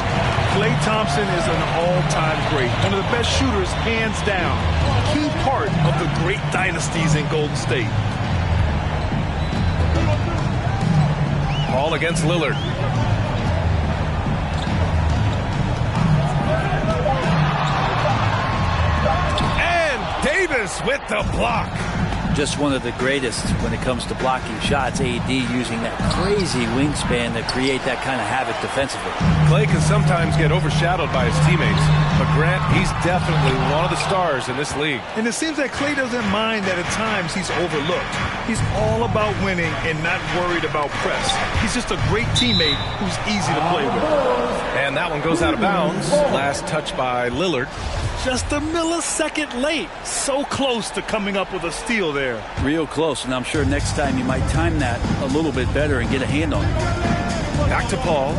Klay Thompson is an all-time great. One of the best shooters, hands down. Key part of the great dynasties in Golden State.
Ball against Lillard. And Davis with the block.
Just one of the greatest when it comes to blocking shots. AD using that crazy wingspan to create that kind of havoc defensively.
Klay can sometimes get overshadowed by his teammates, but Grant, he's definitely one of the stars in this league.
And it seems that Klay doesn't mind that at times he's overlooked. He's all about winning and not worried about press. He's just a great teammate who's easy to play with.
And that one goes out of bounds. Last touch by Lillard.
Just a millisecond late. So close to coming up with a steal there.
Real close, and I'm sure next time you might time that a little bit better and get a hand on it.
Back to Paul.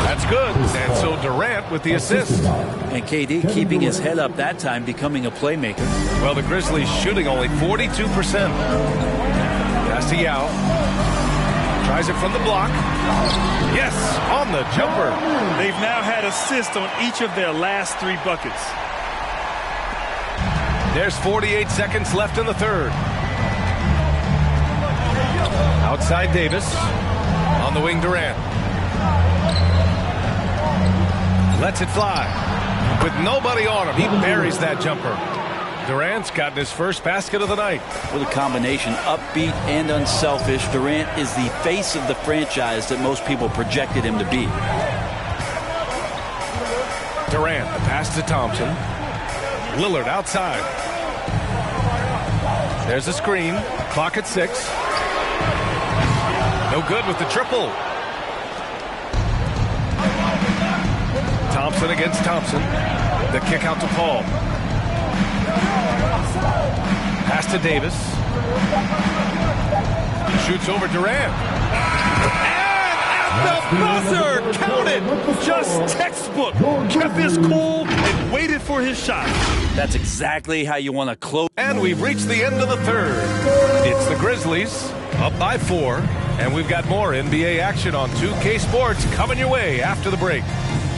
That's good. And so Durant with the assist.
And KD keeping his head up that time, becoming a playmaker.
Well, the Grizzlies shooting only 42%. Pass to Yao. Tries it from the block. Yes, on the jumper.
They've now had assists on each of their last 3 buckets.
There's 48 seconds left in the third. Outside Davis. On the wing, Durant. Lets it fly. With nobody on him, he buries that jumper. Durant's gotten his first basket of the night.
With a combination upbeat and unselfish, Durant is the face of the franchise that most people projected him to be.
Durant, the pass to Thompson. Lillard outside. There's a screen. Clock at 6. No good with the triple. Thompson against Thompson. The kick out to Paul. Pass to Davis. Shoots over Durant.
And at the buzzer, count it. Just textbook. Kept his cool and waited for his shot.
That's exactly how you want to close.
And we've reached the end of the third. It's the Grizzlies up by 4. And we've got more NBA action on 2K Sports coming your way after the break.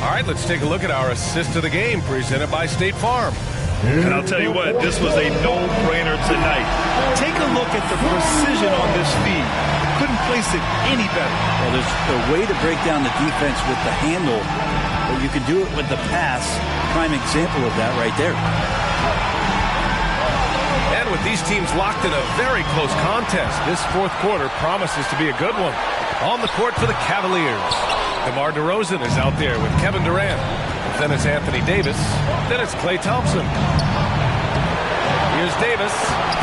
All right, let's take a look at our assist of the game presented by State Farm.
And I'll tell you what, this was a no-brainer tonight. Take a look at the precision on this feed. Couldn't place it any better.
Well, there's a way to break down the defense with the handle, but you can do it with the pass. Prime example of that right there.
And with these teams locked in a very close contest, this fourth quarter promises to be a good one. On the court for the Cavaliers, DeMar DeRozan is out there with Kevin Durant. Then it's Anthony Davis. Then it's Klay Thompson. Here's Davis.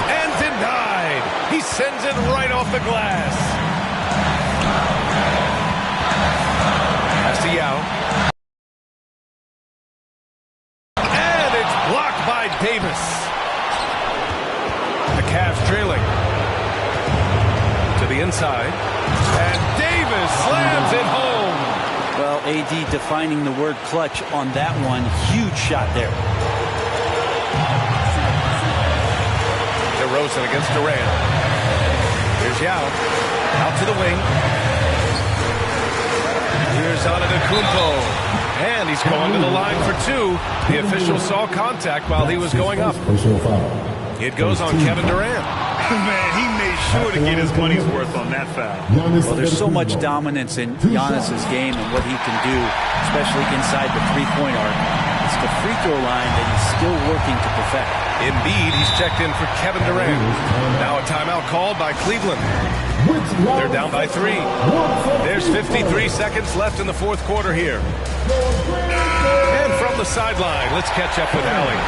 And denied. He sends it right off the glass. Pass to Yao. And it's blocked by Davis. The Cavs trailing. To the inside. And Davis slams it home.
Well, AD defining the word clutch on that one. Huge shot there.
DeRozan against Durant. Here's Yao. Out to the wing. Here's Antetokounmpo. And he's going to the line for two. The official saw contact while he was going up. It goes on Kevin Durant.
Man, he made sure to get his money's worth on that foul.
Well, there's so much dominance in Giannis's game and what he can do, especially inside the three-point arc. It's the free throw line that he's still working to perfect.
Indeed, he's checked in for Kevin Durant. Now a timeout called by Cleveland. They're down by 3. There's 53 seconds left in the fourth quarter here. And from the sideline, let's catch up with Allie.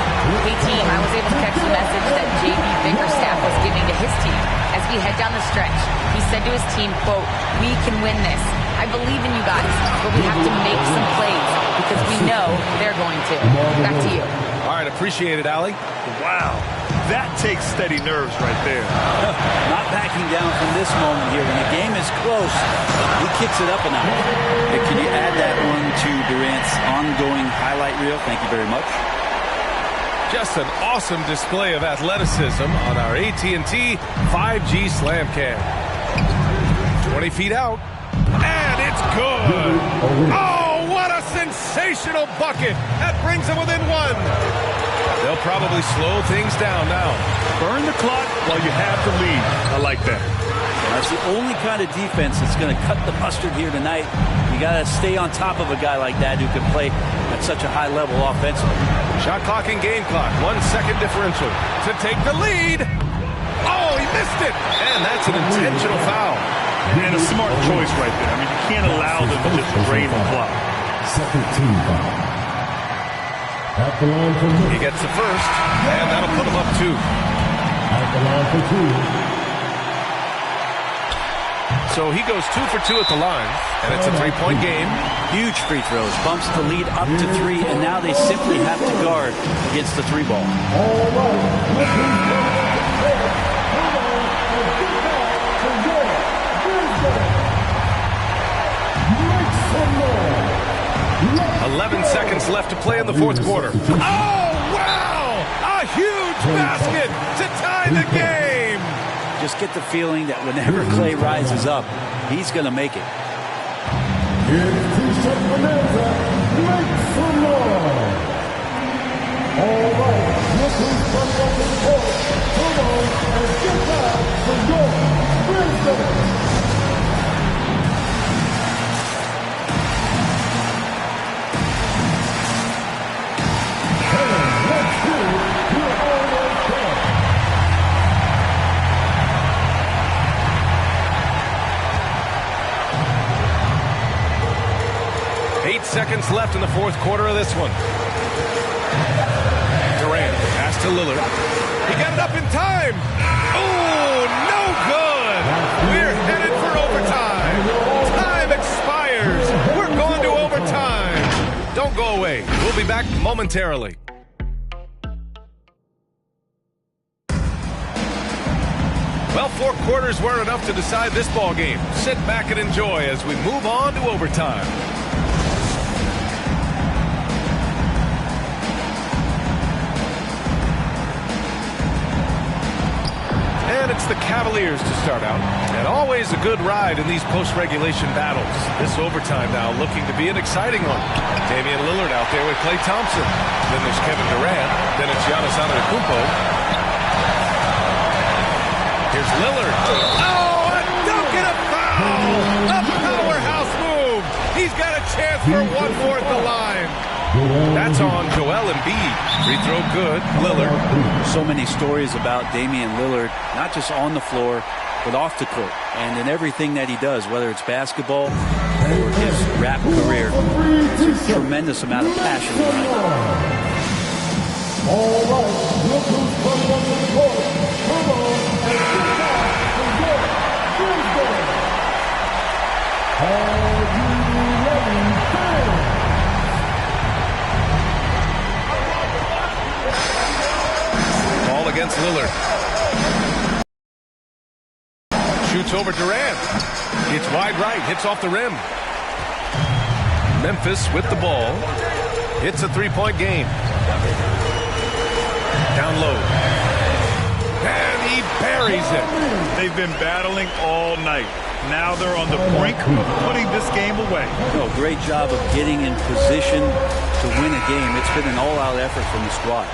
Hey team, I was able to catch the message that J.B. Bickerstaff was giving to his team. As we head down the stretch, he said to his team, quote, "We can win this. I believe in you guys, but we have to make some plays because we know they're going to." Back to you.
All right, appreciate it, Allie.
Wow, that takes steady nerves right there.
Not backing down from this moment here. When the game is close, he kicks it up a notch. Hey, can you add that one to Durant's ongoing highlight reel? Thank you very much.
Just an awesome display of athleticism on our AT&T 5G Slam Cam. 20 feet out, and it's good. Oh, what a sensational bucket. That brings them within 1. They'll probably slow things down now.
Burn the clock while you have the lead. I like that.
That's the only kind of defense that's going to cut the mustard here tonight. You got to stay on top of a guy like that who can play at such a high level offensively.
Shot clock and game clock. 1 second differential to take the lead. Oh, he missed it. And that's an intentional foul.
And a smart choice right there. I mean, you can't allow them to just drain the clock.
Second team foul. At the line for two.
He gets the first, and that'll put him up 2.
At the line for 2.
So he goes 2 for 2 at the line, and it's a 3-point game.
Huge free throws, bumps the lead up to 3, and now they simply have to guard against the 3 ball.
All right.
11 seconds left to play in the fourth quarter. Oh, wow! A huge basket to tie the game!
Just get the feeling that whenever Klay rises up, he's going to make it.
All right, looking from the court. Come on and get back for your business.
Seconds left in the fourth quarter of this one. Durant pass to Lillard. He got it up in time. Oh, no good. We're headed for overtime. Time expires. We're going to overtime. Don't go away. We'll be back momentarily. Well, 4 quarters weren't enough to decide this ball game. Sit back and enjoy as we move on to overtime. And it's the Cavaliers to start out. And always a good ride in these post-regulation battles. This overtime now looking to be an exciting one. Damian Lillard out there with Klay Thompson. Then there's Kevin Durant. Then it's Giannis Antetokounmpo. Here's Lillard. Oh, a dunk and a foul! A powerhouse move! He's got a chance for one more at the line. That's on Joel Embiid. Free throw good. Lillard.
So many stories about Damian Lillard, not just on the floor, but off the court. And in everything that he does, whether it's basketball or his rap career, there's a tremendous amount of passion behind it.
All right, look who's coming up the court. Come on, and get out for your Tuesday. Are you ready, fans?
Ball against Lillard. Shoots over Durant. It's wide right. Hits off the rim. Memphis with the ball. It's a three-point game. Down low. And he buries it.
They've been battling all night. Now they're on the brink of putting this game away.
Oh, great job of getting in position to win a game. It's been an all-out effort from the squad.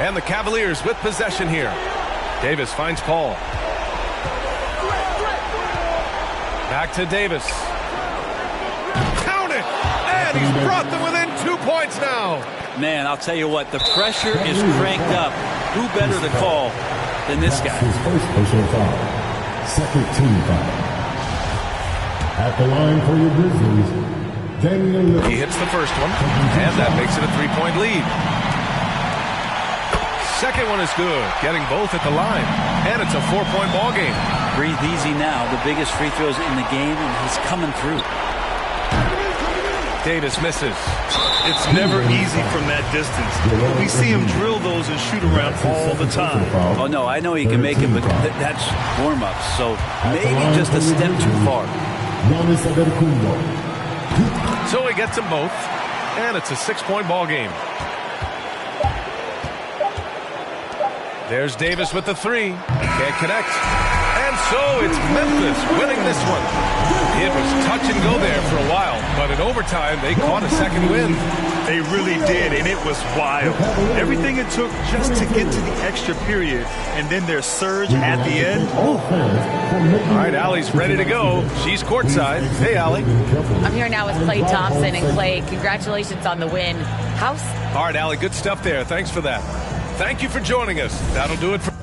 And the Cavaliers with possession here. Davis finds Paul. Back to Davis. Count it! And he's brought them within 2 points now.
Man, I'll tell you what, the pressure is cranked up. Who better to call than this guy?
His first personal foul. Second team foul. At the line for your Grizzlies, Damian Lillard.
He hits the first one, and that makes it a 3-point lead. Second one is good, getting both at the line. And it's a 4-point ball game.
Breathe easy now. The biggest free throws in the game, and he's coming through.
Davis misses.
It's never easy from that distance. We see him drill those and shoot around all the time.
Oh, no, I know he can make it, but that's warm-ups. So maybe just a step too far.
So he gets them both, and it's a 6-point ball game. There's Davis with the three. Can't connect. And so it's Memphis winning this one. It was touch and go there for a while, but in overtime, they caught a second win.
They really did, and it was wild. Everything it took just to get to the extra period, and then their surge at the end.
All right, Allie's ready to go. She's courtside. Hey, Allie.
I'm here now with Klay Thompson. And Klay, congratulations on the win. All
right, Allie, good stuff there. Thanks for that. Thank you for joining us. That'll do it for...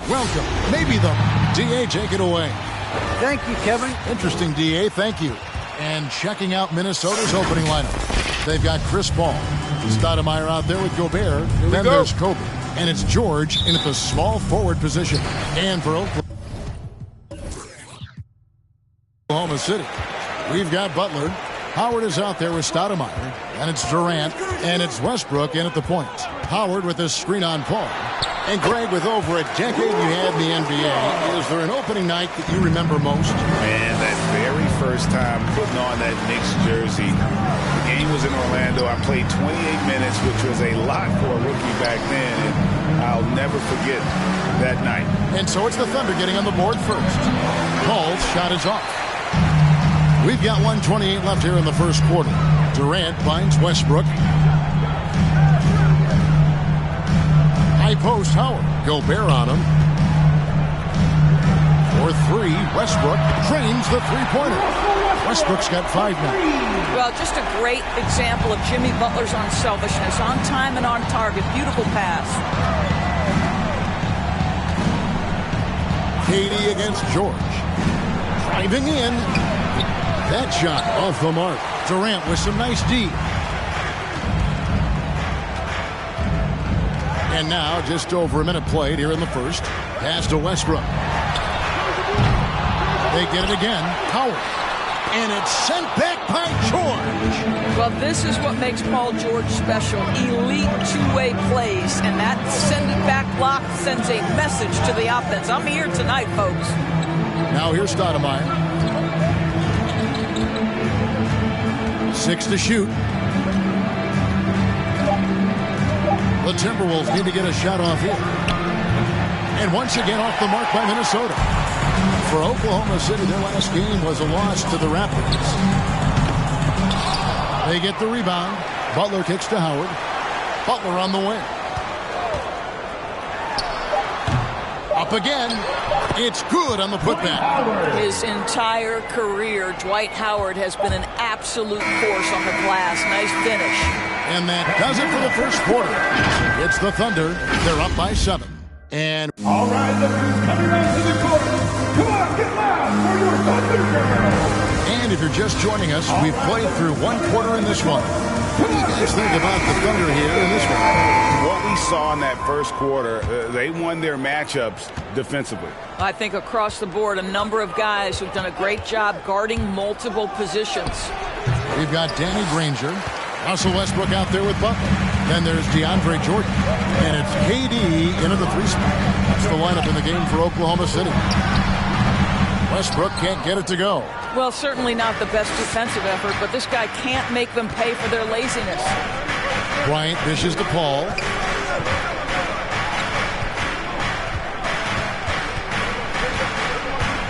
Welcome. Maybe the DA, take it away.
Thank you, Kevin.
Interesting, DA. Thank you. And checking out Minnesota's opening lineup. They've got Chris Paul. Stoudemire out there with Gobert. Then there's Kobe. And it's George in at the small forward position. And for Oklahoma City, we've got Butler. Howard is out there with Stoudemire. And it's Durant. And it's Westbrook in at the point. Howard with his screen on Paul. And Greg, with over a decade you had in the NBA, is there an opening night that you remember most?
Man, that very first time putting on that Knicks jersey. The game was in Orlando. I played 28 minutes, which was a lot for a rookie back then, and I'll never forget that night.
And so it's the Thunder getting on the board first. Paul's shot is off. We've got 1:28 left here in the first quarter. Durant finds Westbrook. High post, Howard. Gobert on him. For three, Westbrook drains the three-pointer. Westbrook's got 5 now.
Well, just a great example of Jimmy Butler's unselfishness. On time and on target. Beautiful pass.
KD against George. Driving in. That shot off the mark. Durant with some nice D. And now just over a minute played here in the first. Pass to Westbrook. They get it again. Howard. And it's sent back by George.
Well, this is what makes Paul George special. Elite two-way plays. And that send-it-back block sends a message to the offense. I'm here tonight, folks.
Now here's Stoudemire. 6 to shoot. The Timberwolves need to get a shot off here. And once again off the mark by Minnesota. For Oklahoma City, their last game was a loss to the Raptors. They get the rebound. Butler kicks to Howard. Butler on the wing. Up again. It's good on the putback.
His entire career, Dwight Howard has been an absolute force on the glass. Nice finish.
And that does it for the first quarter. It's the Thunder. They're up by 7. And
all right, look who's coming out to the court. Come on, get loud for your Thunder girls.
And if you're just joining us, we've played through one quarter in this one. What do you guys think about the Thunder here in this one?
What we saw in that first quarter, they won their matchups defensively.
I think across the board, a number of guys who've done a great job guarding multiple positions.
We've got Danny Granger, Russell Westbrook out there with Butler. Then there's DeAndre Jordan. And it's KD into the 3 spot. That's the lineup in the game for Oklahoma City. Westbrook can't get it to go.
Well, certainly not the best defensive effort, but this guy can't make them pay for their laziness.
Bryant dishes to Paul.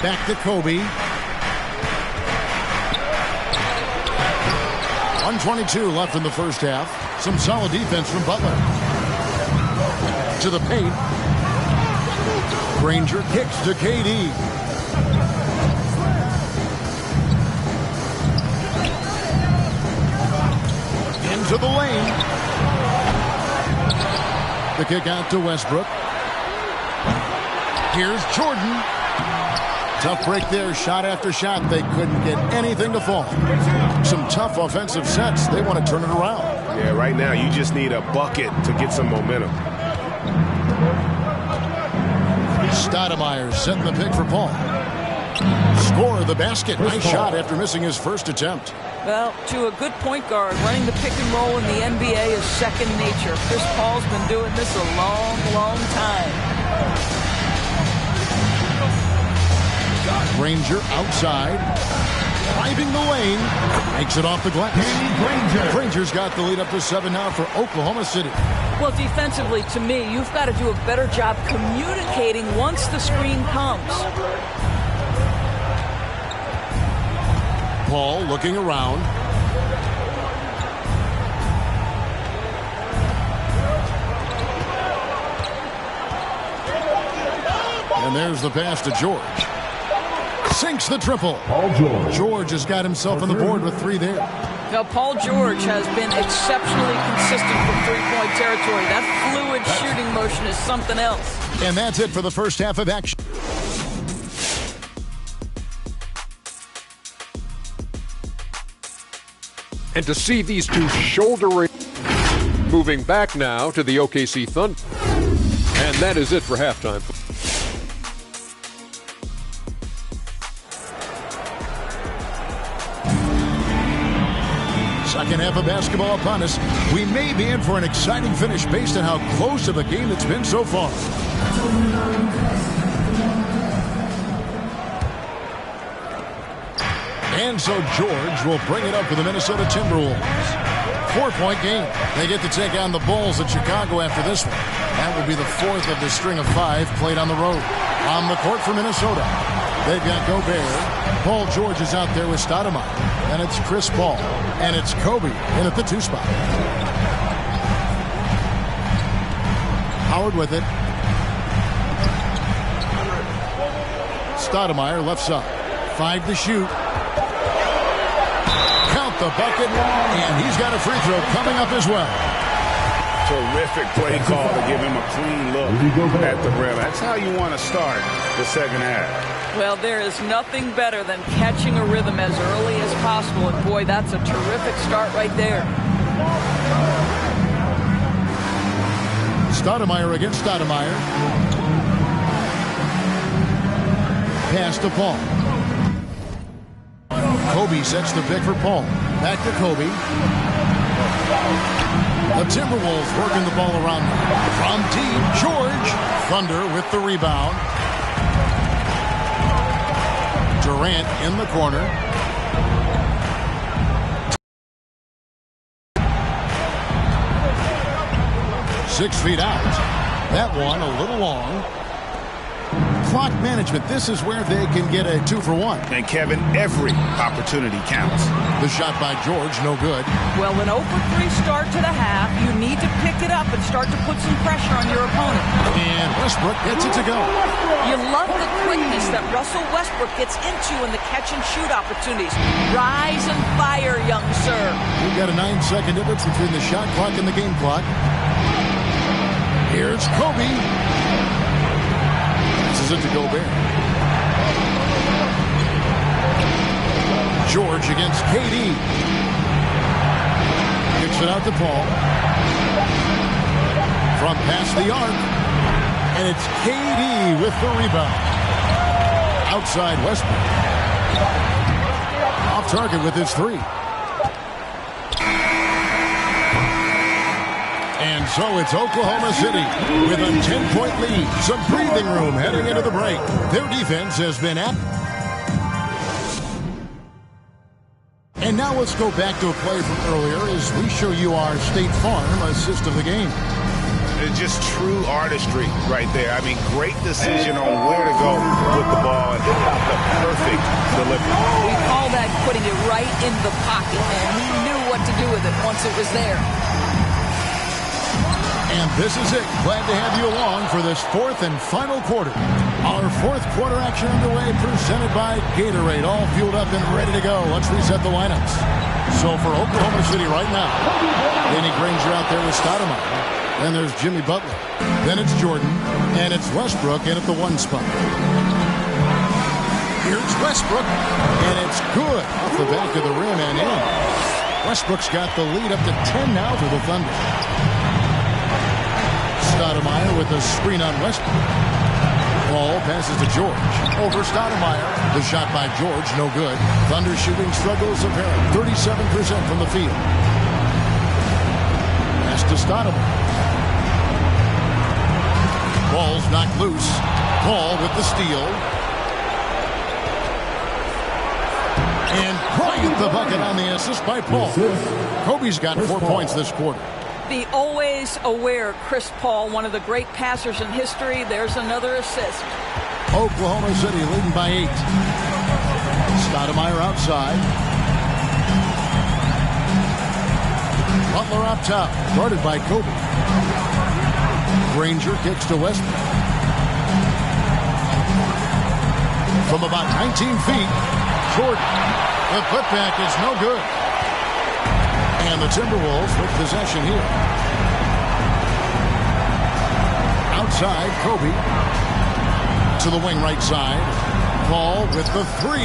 Back to Kobe. 1:22 left in the first half. Some solid defense from Butler. To the paint. Granger kicks to KD. Into the lane. The kick out to Westbrook. Here's Jordan. Tough break there, shot after shot. They couldn't get anything to fall. Some tough offensive sets. They want to turn it around.
Yeah, right now you just need a bucket to get some momentum.
Stoudemire setting the pick for Paul. Score the basket. Nice shot after missing his first attempt.
Well, to a good point guard, running the pick and roll in the NBA is second nature. Chris Paul's been doing this a long, long time.
Granger outside. Driving the lane. Makes it off the glass. Granger's got the lead up to 7 now for Oklahoma City.
Well, defensively, to me, you've got to do a better job communicating once the screen comes.
Paul looking around. And there's the pass to George. Sinks the triple.
Paul George.
George has got himself on the board with 3 there.
Now, Paul George has been exceptionally consistent from three-point territory. That fluid shooting motion is something else.
And that's it for the first half of action.
And to see these two shouldering, moving back now to the OKC Thunder. And that is it for halftime.
Second half of basketball upon us. We may be in for an exciting finish based on how close of a game it's been so far. And so George will bring it up for the Minnesota Timberwolves. 4-point game. They get to take on the Bulls in Chicago after this one. That will be the 4th of the string of 5 played on the road. On the court for Minnesota, they've got Gobert. Paul George is out there with Stoudemire. And it's Chris Paul. And it's Kobe in at the 2 spot. Howard with it. Stoudemire left side. 5 to shoot. Count the bucket, and he's got a free throw coming up as well.
Terrific play call to give him a clean look at the rim. That's how you want to start the second half.
Well, there is nothing better than catching a rhythm as early as possible, and boy, that's a terrific start right there.
Stoudemire against Stoudemire. Pass to Paul. Kobe sets the pick for Paul. Back to Kobe. The Timberwolves working the ball around from deep. George. Thunder with the rebound. Durant in the corner. Six feet out. That one a little long. Clock management. This is where they can get a 2-for-1.
And Kevin, every opportunity counts.
The shot by George, no good.
Well, an 0-for-3 start to the half. You need to pick it up and start to put some pressure on your opponent.
And Westbrook gets it to go.
You love the quickness that Russell Westbrook gets into in the catch-and-shoot opportunities. Rise and fire, young sir.
We've got a 9-second difference between the shot clock and the game clock. Here's Kobe. Passes it to Gobert. George against KD. Kicks it out to Paul. From past the arc. And it's KD with the rebound. Outside Westbrook. Off target with his 3. And so it's Oklahoma City with a 10-point lead. Some breathing room heading into the break. Their defense has been at. And now let's go back to a play from earlier as we show you our State Farm assist of the game.
It's just true artistry right there. I mean, great decision on where to go with the ball and the perfect delivery.
We call that putting it right in the pocket, and he knew what to do with it once it was there.
And this is it. Glad to have you along for this fourth and final quarter. Our fourth quarter action underway, presented by Gatorade. All fueled up and ready to go. Let's reset the lineups. So for Oklahoma City right now, Danny Granger out there with Stoudemire. Then there's Jimmy Butler. Then it's Jordan. And it's Westbrook in at the 1 spot. Here's Westbrook. And it's good off the back of the rim and in. Westbrook's got the lead up to 10 now for the Thunder. Stoudemire with a screen on Westbrook. Ball passes to George. Over Stoudemire. The shot by George, no good. Thunder shooting struggles apparent. 37% from the field. Pass to Stoudemire. Ball's knocked loose. Paul with the steal. And Bryant the bucket on the assist by Paul. Kobe's got 4 points this quarter.
The always aware Chris Paul, one of the great passers in history. There's another assist.
Oklahoma City leading by 8. Stoudemire outside. Butler up top, guarded by Kobe. Granger kicks to Westbrook. From about 19 feet, Jordan. The putback is no good. And the Timberwolves with possession here. Outside, Kobe. To the wing right side. Paul with the 3.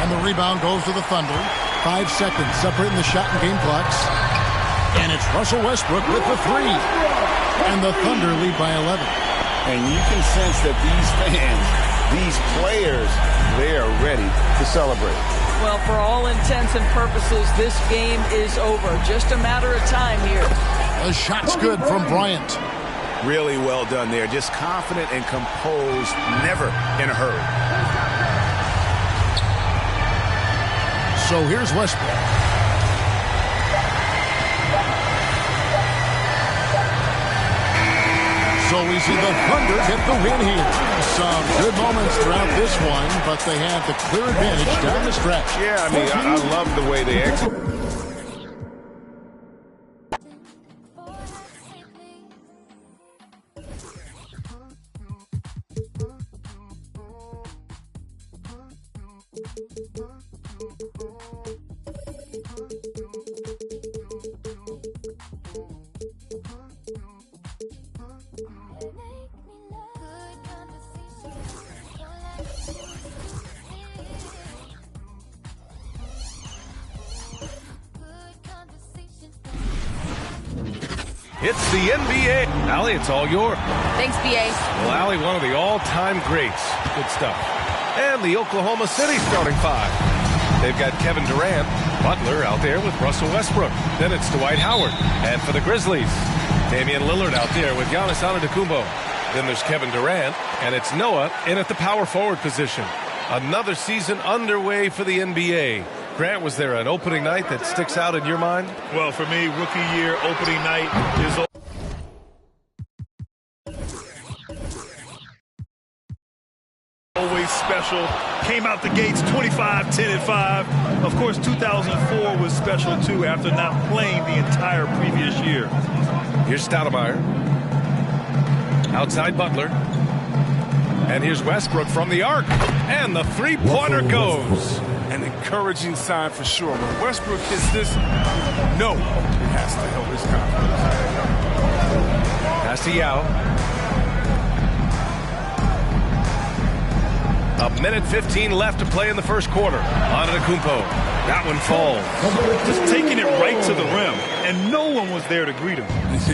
And the rebound goes to the Thunder. 5 seconds separating the shot and game clocks. And it's Russell Westbrook with the 3. And the Thunder lead by 11.
And you can sense that these fans, these players, they are ready to celebrate.
Well, for all intents and purposes, this game is over. Just a matter of time here.
The shot's good from Bryant.
Really well done there. Just confident and composed, never in a hurry.
So here's Westbrook. So we see the Thunder get the win here. Some good moments throughout this one, but they have the clear advantage down the stretch.
Yeah, I mean, I love the way they execute.
It's the NBA. Allie, it's all yours.
Thanks, BA.
Well, Allie, one of the all-time greats. Good stuff. And the Oklahoma City starting five. They've got Kevin Durant, Butler out there with Russell Westbrook. Then it's Dwight Howard. And for the Grizzlies, Damian Lillard out there with Giannis Antetokounmpo. Then there's Kevin Durant, and it's Noah in at the power forward position. Another season underway for the NBA. Grant, was there an opening night that sticks out in your mind?
Well, for me, rookie year opening night is always special. Came out the gates 25, 10, and 5. Of course, 2004 was special, too, after not playing the entire previous year.
Here's Stoudemire. Outside Butler. And here's Westbrook from the arc. And the three-pointer goes.
An encouraging sign for sure. When Westbrook hits this, no, it has to help his confidence.
Pass to Yao. A minute 15 left to play in the first quarter. Antetokounmpo. That one falls.
Just taking it right to the rim, and no one was there to greet him.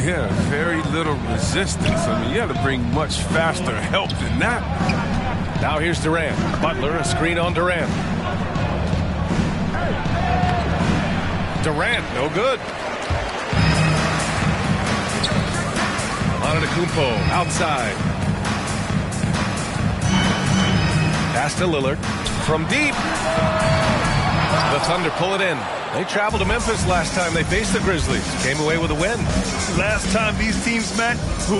Yeah, very little resistance. I mean, you have to bring much faster help than that.
Now here's Durant. Butler, a screen on Durant. Durant, no good. Antetokounmpo outside. Pass to Lillard from deep. The Thunder pull it in. They traveled to Memphis last time they faced the Grizzlies. Came away with a win.
Last time these teams met,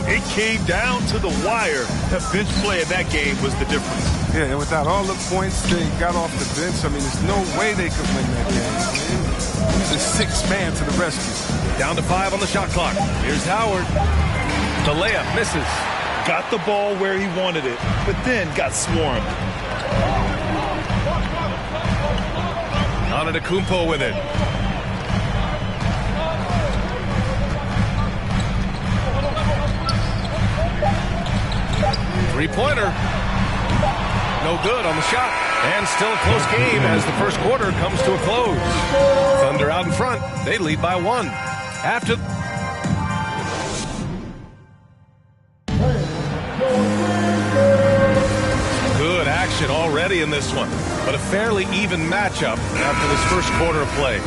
it came down to the wire. The bench play in that game was the difference.
Yeah, and without all the points they got off the bench, I mean, there's no way they could win that game. He's a sixth man to the rescue.
Down to 5 on the shot clock. Here's Howard. The layup misses.
Got the ball where he wanted it, but then got swarmed.
Antetokounmpo with it. Three-pointer. No good on the shot. And still a close game as the first quarter comes to a close. Thunder out in front. They lead by 1. After... Good action already in this one. But a fairly even matchup after this first quarter of play.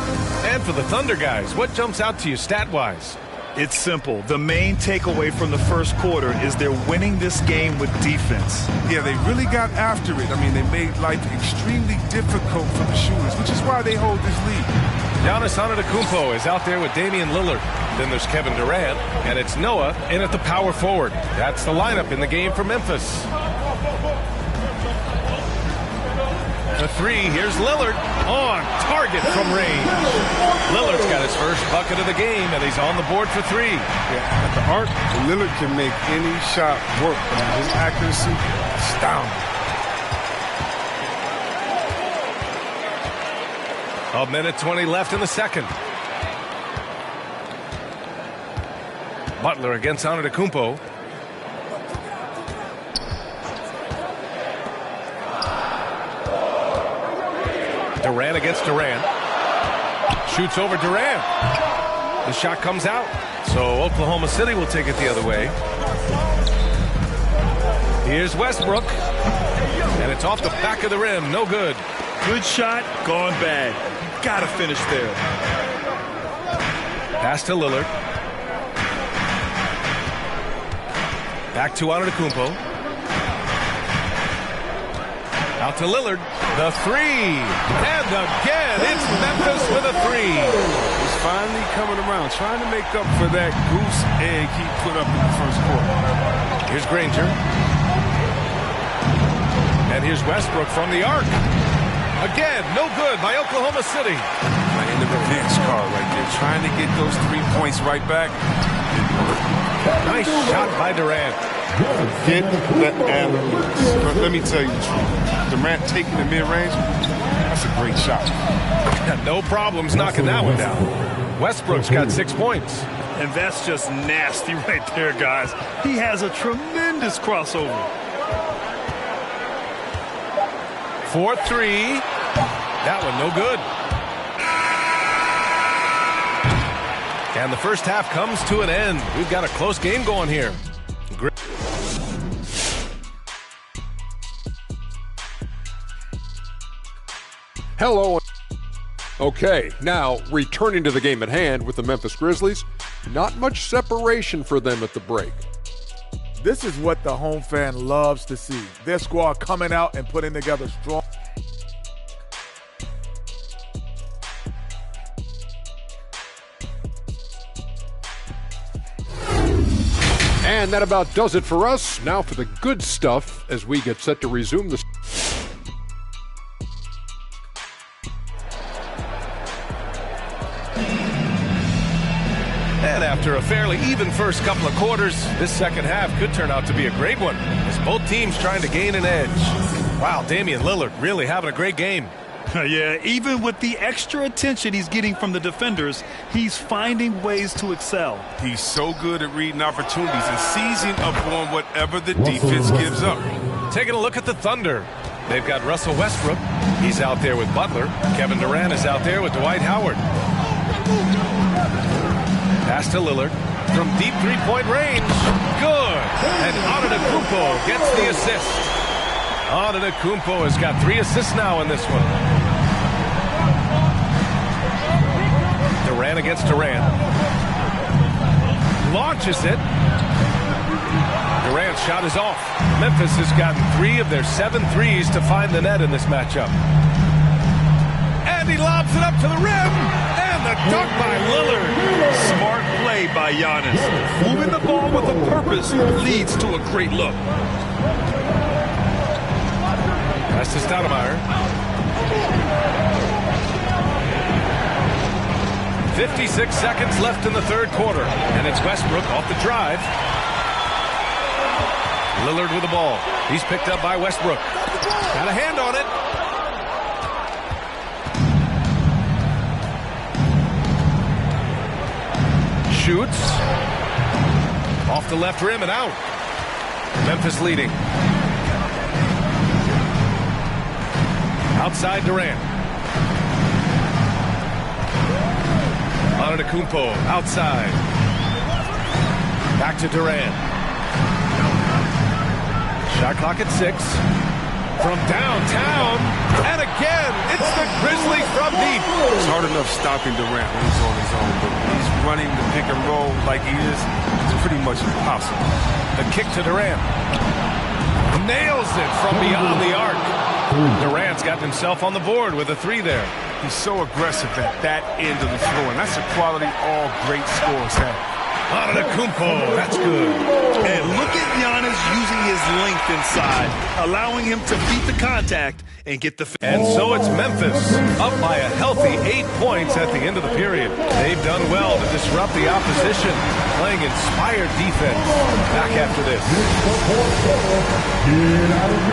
And for the Thunder guys, what jumps out to you stat-wise?
It's simple. The main takeaway from the first quarter is they're winning this game with defense.
Yeah, they really got after it. I mean, they made life extremely difficult for the shooters, which is why they hold this lead.
Giannis Antetokounmpo is out there with Damian Lillard. Then there's Kevin Durant, and it's Noah in at the power forward. That's the lineup in the game for Memphis. The three, here's Lillard on target from range. Lillard's got his first bucket of the game, and he's on the board for 3.
Yeah, at the arc, Lillard can make any shot work. I mean, his accuracy, astounding.
A minute 20 left in the second. Butler against Antetokounmpo. Durant against Durant. Shoots over Durant. The shot comes out. So Oklahoma City will take it the other way. Here's Westbrook. And it's off the back of the rim. No good.
Good shot, gone bad. Gotta finish there.
Pass to Lillard. Back to Antetokounmpo. Out to Lillard. The 3. And again, it's Memphis with a 3.
He's finally coming around, trying to make up for that goose egg he put up in the first quarter.
Here's Granger. And here's Westbrook from the arc. Again, no good by Oklahoma City.
In the revenge card right there, trying to get those 3 points right back.
Nice shot by Durant.
Forget the analytics. But let me tell you the truth. Durant taking the mid-range, that's a great shot.
No problems knocking that one down. Westbrook's got 6 points.
And that's just nasty right there, guys. He has a tremendous crossover.
4-3. That one no good. And the first half comes to an end. We've got a close game going here.
Hello. Okay, now returning to the game at hand with the Memphis Grizzlies. Not much separation for them at the break.
This is what the home fan loves to see. Their squad coming out and putting together strong.
And that about does it for us. Now for the good stuff as we get set to resume the...
And after a fairly even first couple of quarters, this second half could turn out to be a great one, as both teams trying to gain an edge. Wow, Damian Lillard really having a great game.
Yeah, even with the extra attention he's getting from the defenders, he's finding ways to excel.
He's so good at reading opportunities and seizing up on whatever the defense gives up.
Taking a look at the Thunder. They've got Russell Westbrook. He's out there with Butler. Kevin Durant is out there with Dwight Howard. Pass to Lillard from deep three-point range. Good. And Antetokounmpo gets the assist. Antetokounmpo has got 3 assists now in this one. Durant against Durant. Launches it. Durant's shot is off. Memphis has gotten 3 of their 7 threes to find the net in this matchup. And he lobs it up to the rim. And the dunk by Lillard.
Smart play by Giannis. Moving the ball with a purpose leads to a great look.
Pass to Stoudemire. 56 seconds left in the third quarter. And it's Westbrook off the drive. Lillard with the ball. He's picked up by Westbrook. Got a hand on it. Shoots. Off the left rim and out. Memphis leading. Outside Durant. Antetokounmpo outside. Back to Durant. Shot clock at 6. From downtown. And again, it's the Grizzlies from deep.
It's hard enough stopping Durant when he's on his own, but when he's running the pick and roll like he is, it's pretty much impossible.
The kick to Durant. Nails it from beyond the arc. Durant's got himself on the board with a 3 there.
He's so aggressive at that end of the floor, and that's a quality all great scorers have.
Antetokounmpo, that's good.
And look at Giannis using his length inside, allowing him to beat the contact and get the...
And so it's Memphis, up by a healthy 8 points at the end of the period. They've done well to disrupt the opposition, playing inspired defense. Back after this.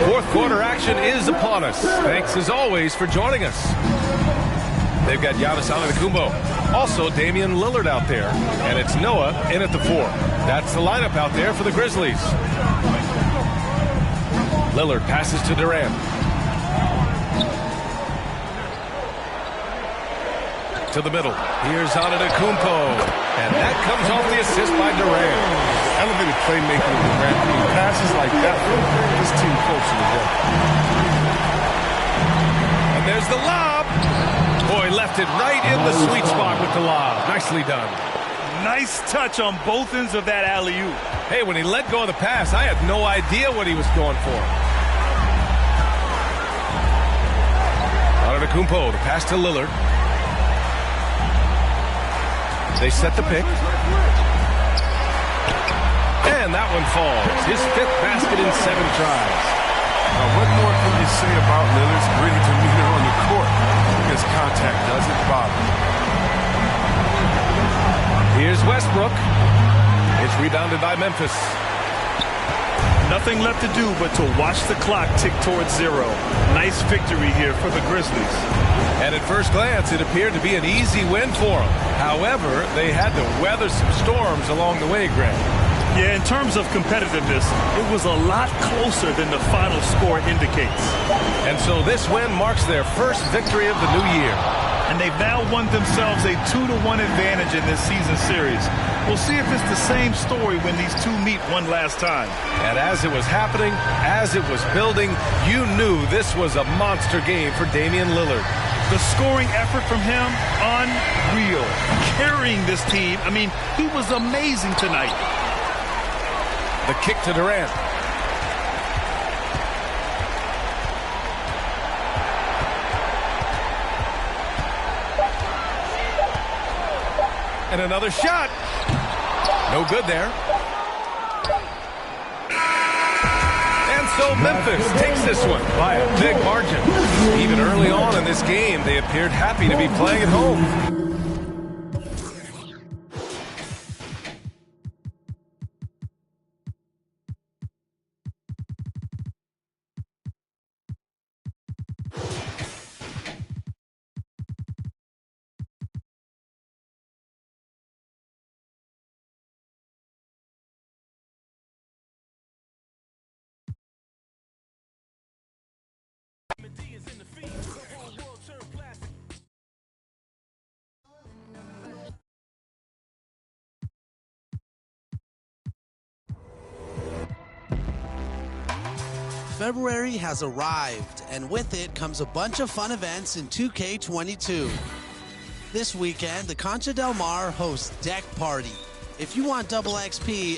Fourth quarter action is upon us. Thanks as always for joining us. They've got Giannis Antetokounmpo. Also Damian Lillard out there. And it's Noah in at the 4. That's the lineup out there for the Grizzlies. Lillard passes to Durant. To the middle. Here's Antetokounmpo. And that comes off the assist by Durant.
Elevated playmaking with Durant. I mean, passes like that for this team closer together.
And there's the lob. Boy, left it right in the sweet spot with the lob. Nicely done.
Nice touch on both ends of that alley-oop.
Hey, when he let go of the pass, I had no idea what he was going for. Antetokounmpo, the pass to Lillard. They set the pick. And that one falls. His 5th basket in 7 tries.
Now, what more can you say about Lillard's gritty demeanor on the court? His contact doesn't bother.
Here's Westbrook. It's rebounded by Memphis.
Nothing left to do but to watch the clock tick towards 0. Nice victory here for the Grizzlies.
And at first glance, it appeared to be an easy win for them. However, they had to weather some storms along the way, Grant.
Yeah, in terms of competitiveness, it was a lot closer than the final score indicates.
And so this win marks their first victory of the new year.
and they've now won themselves a 2-1 advantage in this season series. We'll see if it's the same story when these two meet one last time.
And as it was happening, as it was building, you knew this was a monster game for Damian Lillard.
The scoring effort from him, unreal. Carrying this team, I mean, he was amazing tonight.
The kick to Durant. And another shot. No good there. And so Memphis takes this one by a big margin. Even early on in this game, they appeared happy to be playing at home.
February has arrived, and with it comes a bunch of fun events in 2K22. This weekend, the Concha Del Mar hosts Deck Party. If you want double XP